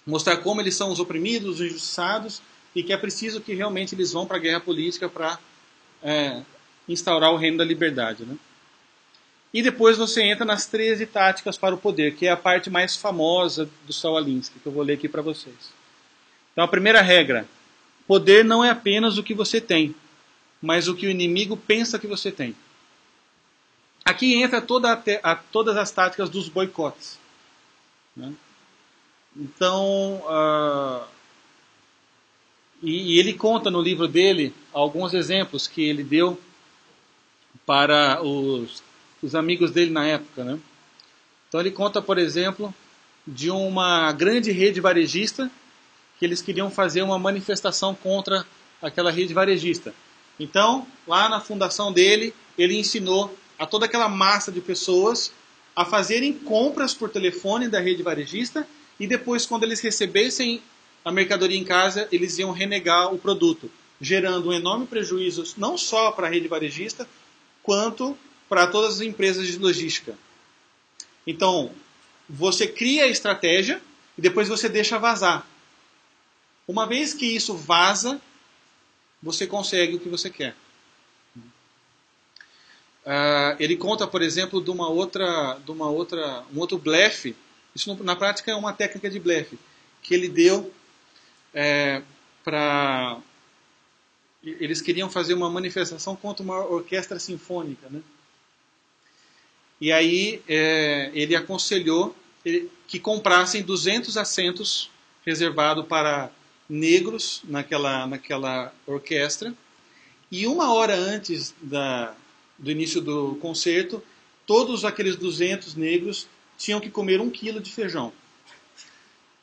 Mostrar como eles são os oprimidos, os injustiçados, e que é preciso que realmente eles vão para a guerra política para instaurar o reino da liberdade, né? E depois você entra nas 13 táticas para o poder, que é a parte mais famosa do Saul Alinsky, que eu vou ler aqui para vocês. Então a primeira regra: poder não é apenas o que você tem, mas o que o inimigo pensa que você tem. Aqui entra todas as táticas dos boicotes, né? Então, e ele conta no livro dele alguns exemplos que ele deu para os amigos dele na época, né? Então ele conta, por exemplo, de uma grande rede varejista que eles queriam fazer uma manifestação contra aquela rede varejista. Então, lá na fundação dele, ele ensinou a toda aquela massa de pessoas a fazerem compras por telefone da rede varejista, e depois, quando eles recebessem a mercadoria em casa, eles iam renegar o produto, gerando um enorme prejuízo não só para a rede varejista, quanto para todas as empresas de logística. Então, você cria a estratégia e depois você deixa vazar. Uma vez que isso vaza, você consegue o que você quer. Ele conta, por exemplo, de um outro blefe. Isso na prática é uma técnica de blefe que ele deu para... Eles queriam fazer uma manifestação contra uma orquestra sinfônica, né? E aí ele aconselhou que comprassem 200 assentos reservados para negros naquela orquestra, e 1 hora antes do início do concerto, todos aqueles 200 negros tinham que comer 1 quilo de feijão.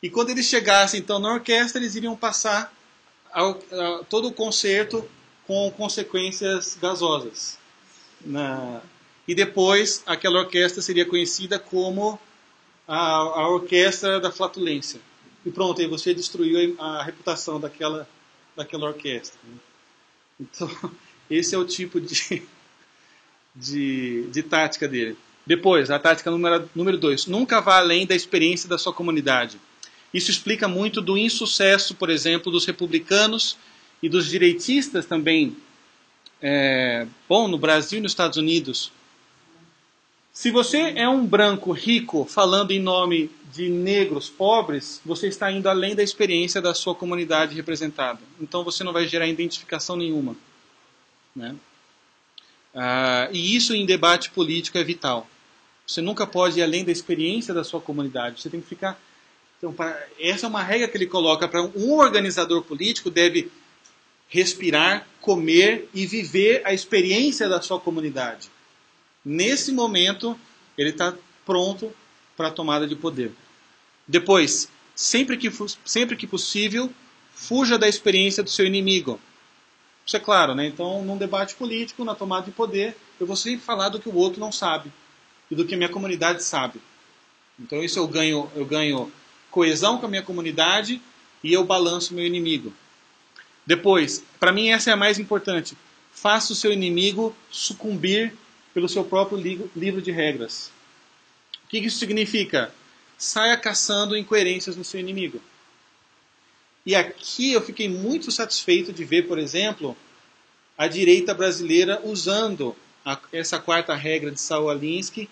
E quando eles chegassem então na orquestra, eles iriam passar todo o concerto com consequências gasosas. E depois aquela orquestra seria conhecida como a orquestra da flatulência. E pronto, aí você destruiu a reputação daquela orquestra. Então, esse é o tipo de tática dele. Depois, a tática número 2. Nunca vá além da experiência da sua comunidade. Isso explica muito do insucesso, por exemplo, dos republicanos e dos direitistas também, no Brasil e nos Estados Unidos. Se você é um branco rico falando em nome de negros pobres, você está indo além da experiência da sua comunidade representada. Então você não vai gerar identificação nenhuma, né? E isso em debate político é vital. Você nunca pode ir além da experiência da sua comunidade. Você tem que ficar... Então, essa é uma regra que ele coloca para um organizador político: deve respirar, comer e viver a experiência da sua comunidade. Nesse momento, ele está pronto para a tomada de poder. Depois, sempre que possível, fuja da experiência do seu inimigo. Isso é claro, né? Então, num debate político, na tomada de poder, eu vou sempre falar do que o outro não sabe e do que a minha comunidade sabe. Então, isso eu ganho coesão com a minha comunidade e eu balanço o meu inimigo. Depois, para mim essa é a mais importante: faça o seu inimigo sucumbir pelo seu próprio livro de regras. O que isso significa? Saia caçando incoerências no seu inimigo. E aqui eu fiquei muito satisfeito de ver, por exemplo, a direita brasileira usando essa 4ª regra de Saul Alinsky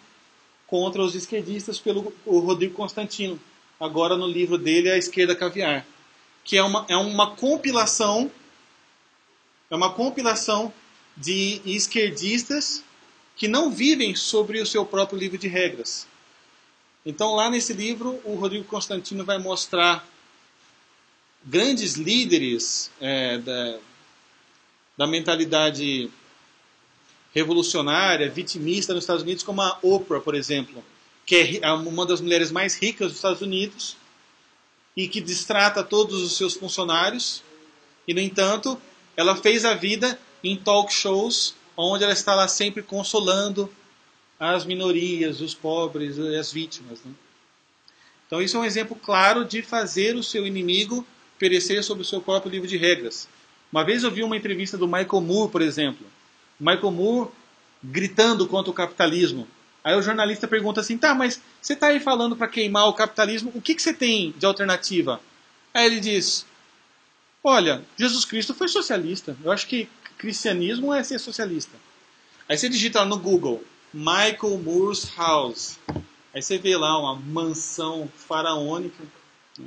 contra os esquerdistas pelo Rodrigo Constantino, agora no livro dele A Esquerda Caviar, que é uma compilação de esquerdistas que não vivem sobre o seu próprio livro de regras. Então, lá nesse livro, o Rodrigo Constantino vai mostrar grandes líderes da mentalidade revolucionária, vitimista nos Estados Unidos, como a Oprah, por exemplo, que é uma das mulheres mais ricas dos Estados Unidos e que destrata todos os seus funcionários. E, no entanto, ela fez a vida em talk shows, onde ela está lá sempre consolando as minorias, os pobres e as vítimas, né? Então isso é um exemplo claro de fazer o seu inimigo perecer sobre o seu próprio livro de regras. Uma vez eu vi uma entrevista do Michael Moore, por exemplo. Michael Moore gritando contra o capitalismo. Aí o jornalista pergunta assim, tá, mas você está aí falando para queimar o capitalismo, o que você tem de alternativa? Aí ele diz, olha, Jesus Cristo foi socialista, eu acho que cristianismo é ser socialista. Aí você digita lá no Google, Michael Moore's House, aí você vê lá uma mansão faraônica, né?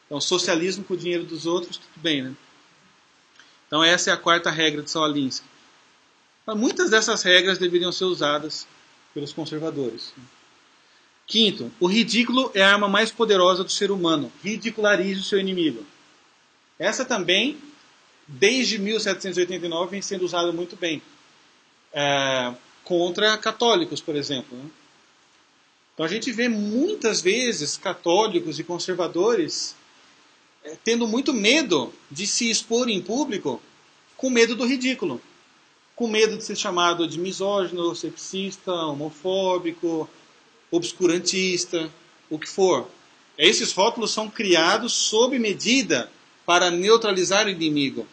Então socialismo com o dinheiro dos outros, tudo bem, né? Então essa é a quarta regra de Saul Alinsky. Muitas dessas regras deveriam ser usadas pelos conservadores. Quinto, o ridículo é a arma mais poderosa do ser humano. Ridicularize o seu inimigo. Essa também, desde 1789, vem sendo usada muito bem. Contra católicos, por exemplo. Né? Então a gente vê muitas vezes católicos e conservadores tendo muito medo de se expor em público com medo do ridículo. Com medo de ser chamado de misógino, sexista, homofóbico, obscurantista, o que for. Esses rótulos são criados sob medida para neutralizar o inimigo.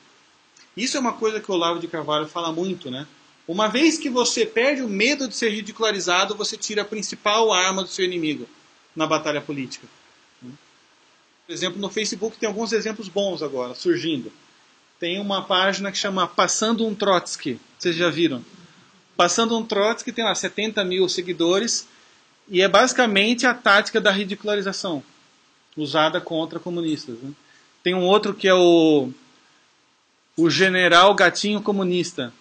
Isso é uma coisa que o Olavo de Carvalho fala muito, né? Uma vez que você perde o medo de ser ridicularizado, você tira a principal arma do seu inimigo na batalha política. Por exemplo, no Facebook tem alguns exemplos bons agora, surgindo. Tem uma página que chama Passando um Trotsky. Vocês já viram? Passando um Trotsky tem lá 70 mil seguidores e é basicamente a tática da ridicularização usada contra comunistas. Né? Tem um outro que é o General Gatinho Comunista,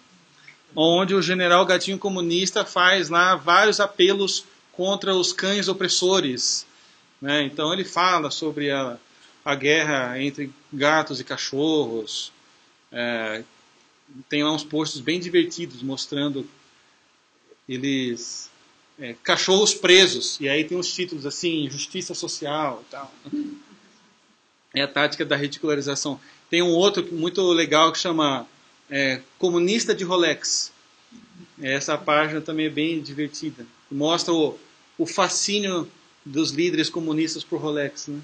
onde o General Gatinho Comunista faz lá vários apelos contra os cães opressores. Né? Então ele fala sobre a guerra entre gatos e cachorros. Tem lá uns posts bem divertidos mostrando eles cachorros presos, e aí tem uns títulos assim, justiça social e tal. É a tática da ridicularização. Tem um outro muito legal que chama Comunista de Rolex. Essa página também é bem divertida, mostra o fascínio dos líderes comunistas por Rolex, né?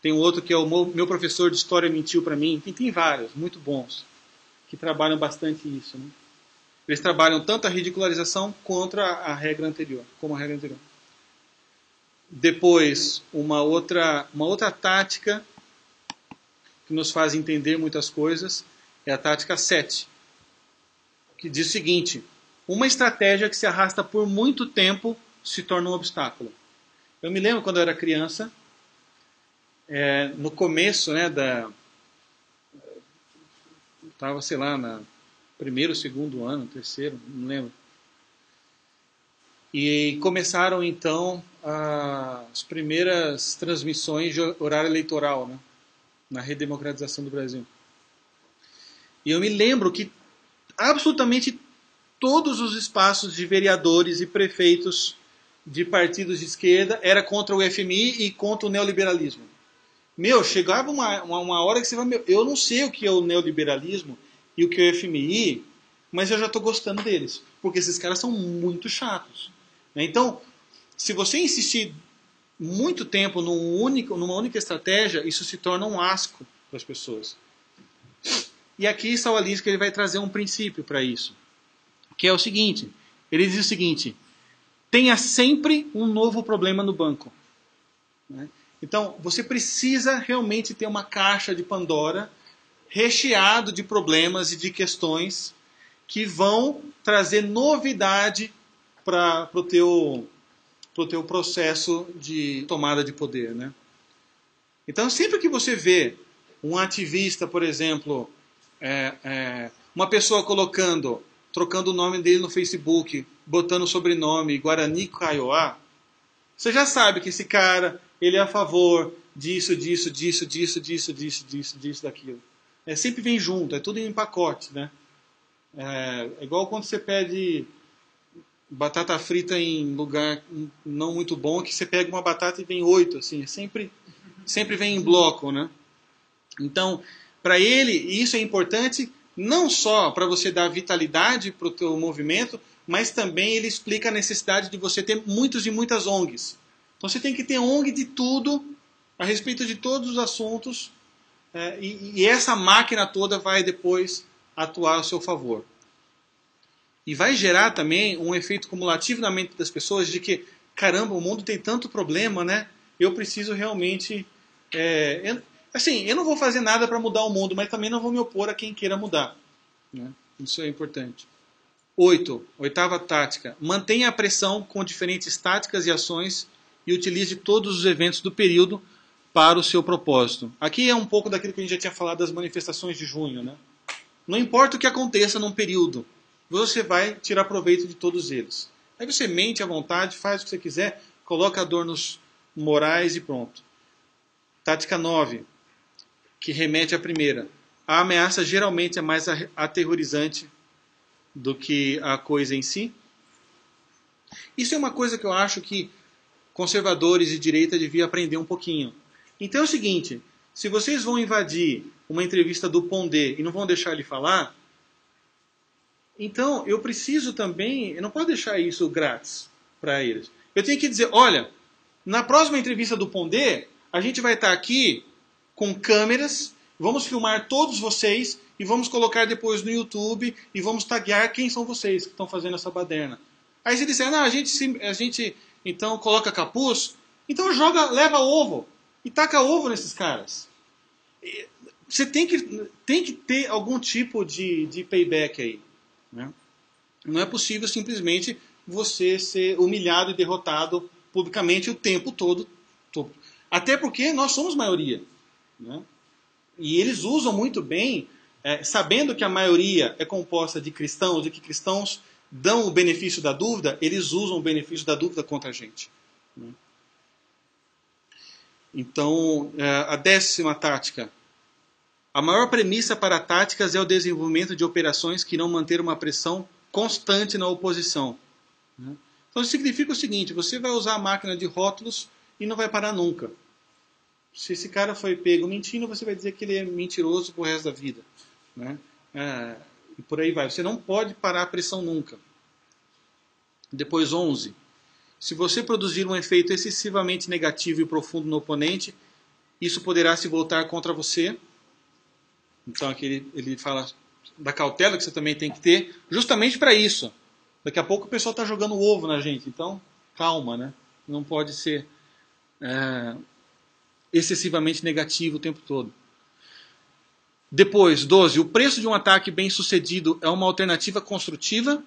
Tem um outro que é o meu professor de história mentiu para mim. Tem vários, muito bons, que trabalham bastante isso. Né? Eles trabalham tanto a ridicularização contra a regra anterior, como a regra anterior. Depois, uma outra tática que nos faz entender muitas coisas é a tática 7, que diz o seguinte: uma estratégia que se arrasta por muito tempo se torna um obstáculo. Eu me lembro quando eu era criança, no começo, né, estava, sei lá, no primeiro, segundo ano, terceiro, não lembro. E começaram, então, as primeiras transmissões de horário eleitoral, né, na redemocratização do Brasil. E eu me lembro que absolutamente todos os espaços de vereadores e prefeitos de partidos de esquerda era contra o FMI e contra o neoliberalismo. Chegava uma hora que você vai... eu não sei o que é o neoliberalismo e o que é o FMI, mas eu já estou gostando deles, porque esses caras são muito chatos. Então, se você insistir muito tempo numa única estratégia, isso se torna um asco para as pessoas. E aqui Saul Alinsky ele vai trazer um princípio para isso, que é o seguinte: ele diz o seguinte: tenha sempre um novo problema no banco. Né? Então, você precisa realmente ter uma caixa de Pandora recheado de problemas e de questões que vão trazer novidade para o teu processo de tomada de poder. Né? Então, sempre que você vê um ativista, por exemplo, uma pessoa trocando o nome dele no Facebook, botando o sobrenome Guarani Kaiowá, você já sabe que esse cara... ele é a favor disso, daquilo. Sempre vem junto, é tudo em pacote, né? É igual quando você pede batata frita em lugar não muito bom, que você pega uma batata e vem 8, assim, sempre vem em bloco, né? Então, para ele, isso é importante não só para você dar vitalidade para o teu movimento, mas também ele explica a necessidade de você ter muitos e muitas ONGs. Então você tem que ter ONG de tudo, a respeito de todos os assuntos, e essa máquina toda vai depois atuar a seu favor. E vai gerar também um efeito cumulativo na mente das pessoas de que, caramba, o mundo tem tanto problema, né? Eu preciso realmente... eu não vou fazer nada para mudar o mundo, mas também não vou me opor a quem queira mudar. Né? Isso é importante. 8. Oitava tática. Mantenha a pressão com diferentes táticas e ações e utilize todos os eventos do período para o seu propósito. Aqui é um pouco daquilo que a gente já tinha falado das manifestações de junho. Né? Não importa o que aconteça num período, você vai tirar proveito de todos eles. Aí você mente à vontade, faz o que você quiser, coloca adornos morais e pronto. Tática 9, que remete à primeira. A ameaça geralmente é mais aterrorizante do que a coisa em si. Isso é uma coisa que eu acho que conservadores de direita deviam aprender um pouquinho. Então é o seguinte, se vocês vão invadir uma entrevista do Pondé e não vão deixar ele falar, então eu preciso também, eu não posso deixar isso grátis para eles. Eu tenho que dizer, olha, na próxima entrevista do Pondé, a gente vai estar aqui com câmeras, vamos filmar todos vocês e vamos colocar depois no YouTube e vamos taguear quem são vocês que estão fazendo essa baderna. Aí você disser, não, a gente então coloca capuz, então leva ovo e taca ovo nesses caras. Você tem que ter algum tipo de payback aí. Né? Não é possível simplesmente você ser humilhado e derrotado publicamente o tempo todo. Até porque nós somos maioria. Né? E eles usam muito bem, sabendo que a maioria é composta de cristãos e que cristãos dão o benefício da dúvida, eles usam o benefício da dúvida contra a gente. Né? Então, a 10ª tática. A maior premissa para táticas é o desenvolvimento de operações que irão manter uma pressão constante na oposição. Né? Então, isso significa o seguinte, você vai usar a máquina de rótulos e não vai parar nunca. Se esse cara foi pego mentindo, você vai dizer que ele é mentiroso pro resto da vida. Né? E por aí vai. Você não pode parar a pressão nunca. Depois 11. Se você produzir um efeito excessivamente negativo e profundo no oponente, isso poderá se voltar contra você. Então aqui ele fala da cautela que você também tem que ter, justamente para isso. Daqui a pouco o pessoal está jogando ovo na gente, então calma, né? Não pode ser excessivamente negativo o tempo todo. Depois, 12. O preço de um ataque bem sucedido é uma alternativa construtiva.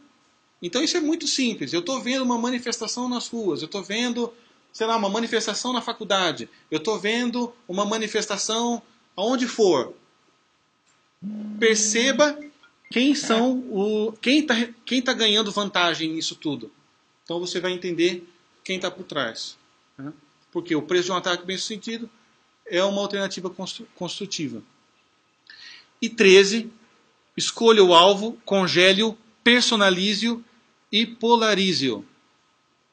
Então isso é muito simples. Eu estou vendo uma manifestação nas ruas, eu estou vendo, sei lá, uma manifestação na faculdade, eu estou vendo uma manifestação aonde for. Perceba quem está ganhando vantagem nisso tudo. Então você vai entender quem está por trás. Né? Porque o preço de um ataque bem sucedido é uma alternativa construtiva. E 13. Escolha o alvo, congele-o, personalize-o e polarize-o.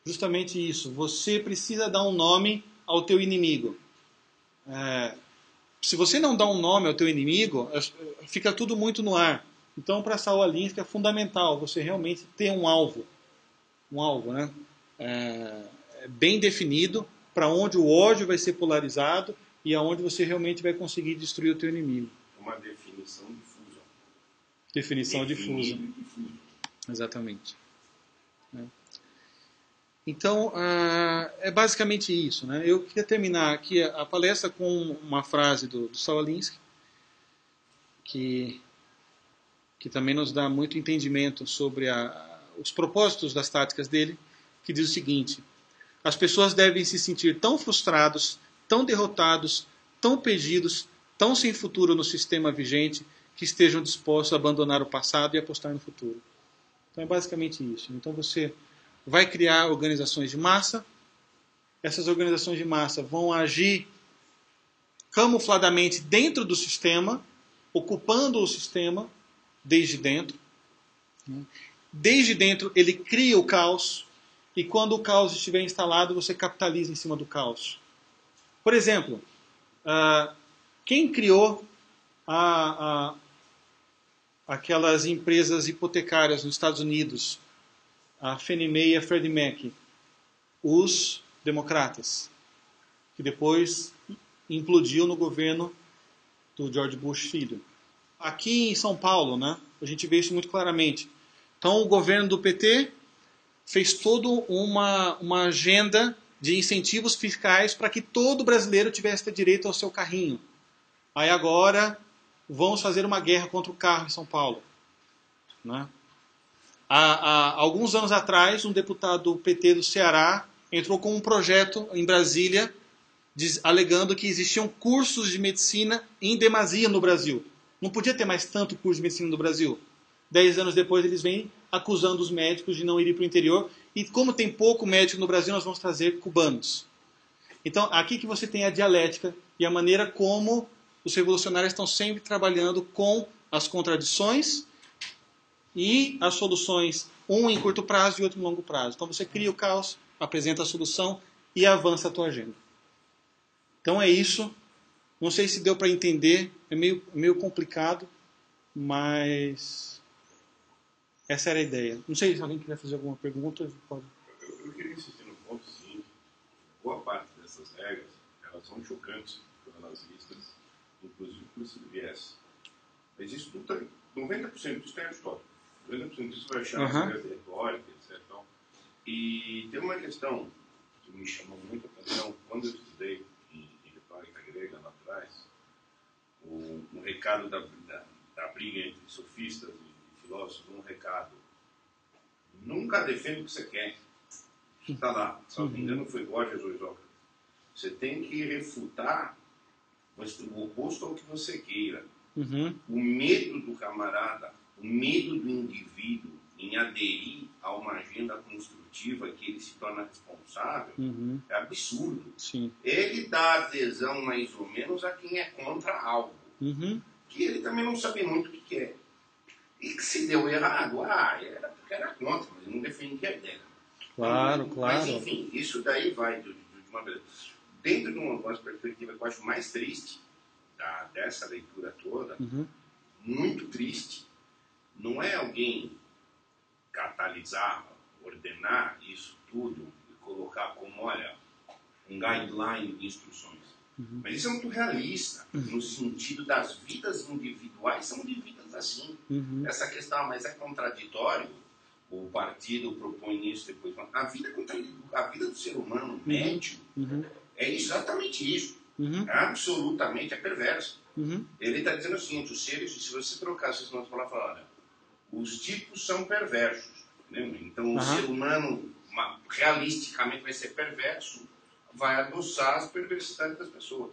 Justamente isso. Você precisa dar um nome ao teu inimigo. Se você não dá um nome ao teu inimigo, fica tudo muito no ar. Então, para Saul Alinsky é fundamental você realmente ter um alvo. Um alvo, né? Bem definido, para onde o ódio vai ser polarizado e aonde você realmente vai conseguir destruir o teu inimigo. Uma definição difusa. Definição difusa. Exatamente. Então, é basicamente isso. Né? Eu queria terminar aqui a palestra com uma frase do Saul Alinsky, que também nos dá muito entendimento sobre os propósitos das táticas dele, que diz o seguinte: as pessoas devem se sentir tão frustrados, tão derrotados, tão perdidos, tão sem futuro no sistema vigente, que estejam dispostos a abandonar o passado e apostar no futuro. Então é basicamente isso. Então você vai criar organizações de massa. Essas organizações de massa vão agir camufladamente dentro do sistema, ocupando o sistema desde dentro. Desde dentro ele cria o caos, e quando o caos estiver instalado, você capitaliza em cima do caos. Por exemplo, quem criou aquelas empresas hipotecárias nos Estados Unidos, a Fannie Mae e a Freddie Mac? Os democratas, que depois implodiu no governo do George Bush filho. Aqui em São Paulo, né, a gente vê isso muito claramente. Então o governo do PT fez toda uma agenda de incentivos fiscais para que todo brasileiro tivesse direito ao seu carrinho. Aí agora vamos fazer uma guerra contra o carro em São Paulo. Né? Há alguns anos atrás, um deputado do PT do Ceará entrou com um projeto em Brasília alegando que existiam cursos de medicina em demasia no Brasil. Não podia ter mais tanto curso de medicina no Brasil. 10 anos depois eles vêm acusando os médicos de não irem para o interior. E como tem pouco médico no Brasil, nós vamos trazer cubanos. Então, aqui que você tem a dialética e a maneira como os revolucionários estão sempre trabalhando com as contradições e as soluções, um em curto prazo e outro em longo prazo. Então você cria o caos, apresenta a solução e avança a tua agenda. Então é isso. Não sei se deu para entender, é meio complicado, mas essa era a ideia. Não sei se alguém quiser fazer alguma pergunta. Pode. Eu queria insistir no ponto seguinte. Boa parte dessas regras, elas são chocantes para as nazistas, inclusive por esse viés. Mas isso tudo tem, 90% disso tem história. 90% disso vai achar regras retóricas, etc. E tem uma questão que me chamou muito a atenção quando eu estudei em retórica grega lá atrás, um recado da briga entre sofistas e filósofos, um recado: nunca defenda o que você quer. Está lá, se não me engano foi Gorgias ou Isócrates. Você tem que refutar o oposto ao que você queira. O medo do camarada, o medo do indivíduo em aderir a uma agenda construtiva que ele se torna responsável, é absurdo. Sim. Ele dá adesão mais ou menos a quem é contra algo, que ele também não sabe muito o que é. E que se deu errado, era porque era contra, mas ele não defendia a ideia. Claro. Mas enfim, isso daí vai de uma vez. Dentro de uma perspectiva que eu acho mais triste dessa leitura toda, muito triste, não é alguém catalisar, ordenar isso tudo e colocar como, olha, um guideline de instruções. Mas isso é muito realista, no sentido das vidas individuais são vividas assim. Essa questão, mas é contraditório, o partido propõe isso depois. A vida do ser humano médio é exatamente isso. Absolutamente, é perverso. Ele está dizendo o seguinte: os seres, se você trocar essas notas para lá, fala, olha, os tipos são perversos. Entendeu? Então o ser humano realisticamente vai ser perverso, vai adoçar as perversidades das pessoas.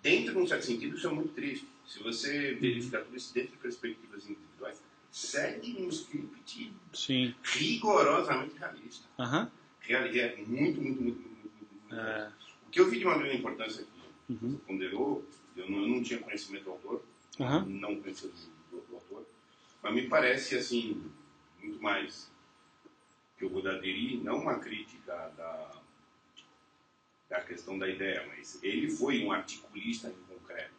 Dentro de um certo sentido, isso é muito triste. Se você verificar tudo isso dentro de perspectivas individuais, segue um script rigorosamente realista. É muito. O que eu vi de uma grande importância aqui, você ponderou, eu não tinha conhecimento do autor, não conhecia do autor, mas me parece assim, muito mais que eu vou aderir, não uma crítica da questão da ideia, mas ele foi um articulista em concreto.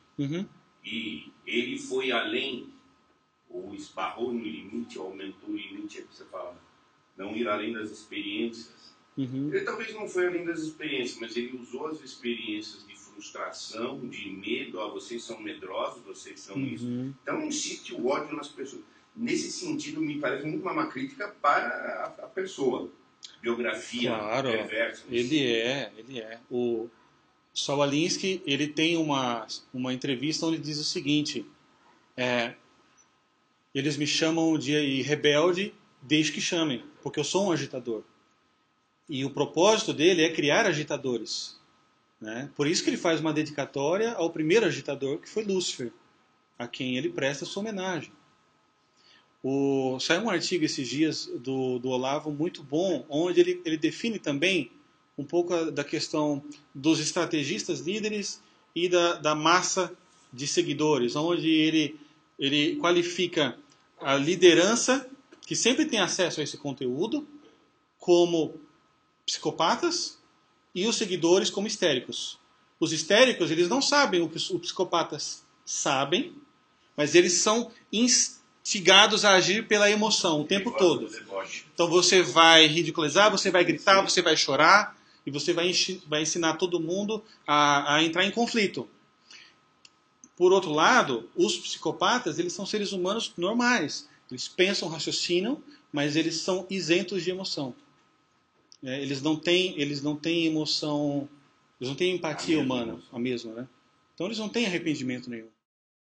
E ele foi além, ou esbarrou no limite, ou aumentou o limite, é que você fala, não ir além das experiências. Ele talvez não foi além das experiências, mas ele usou as experiências de frustração, de medo, vocês são medrosos, vocês são isso. Então insiste o ódio nas pessoas. Nesse sentido, me parece muito uma crítica para a pessoa. Biografia perversa. Ele é. O Saul Alinsky, ele tem uma entrevista onde ele diz o seguinte: eles me chamam de rebelde desde que chamem, porque eu sou um agitador. E o propósito dele é criar agitadores. Né? Por isso que ele faz uma dedicatória ao primeiro agitador, que foi Lúcifer, a quem ele presta sua homenagem. Saiu um artigo esses dias do Olavo muito bom, onde ele define também um pouco da questão dos estrategistas líderes e da massa de seguidores, onde ele qualifica a liderança, que sempre tem acesso a esse conteúdo, como psicopatas, e os seguidores como histéricos. Os histéricos, eles não sabem o que os psicopatas sabem, mas eles são instigados a agir pela emoção o tempo todo. Então você vai ridicularizar, você vai gritar, você vai chorar, e você vai ensinar todo mundo a entrar em conflito. Por outro lado, os psicopatas, eles são seres humanos normais. Eles pensam, raciocinam, mas eles são isentos de emoção. Eles não têm emoção, eles não têm empatia humana, a mesma, né? Então eles não têm arrependimento nenhum.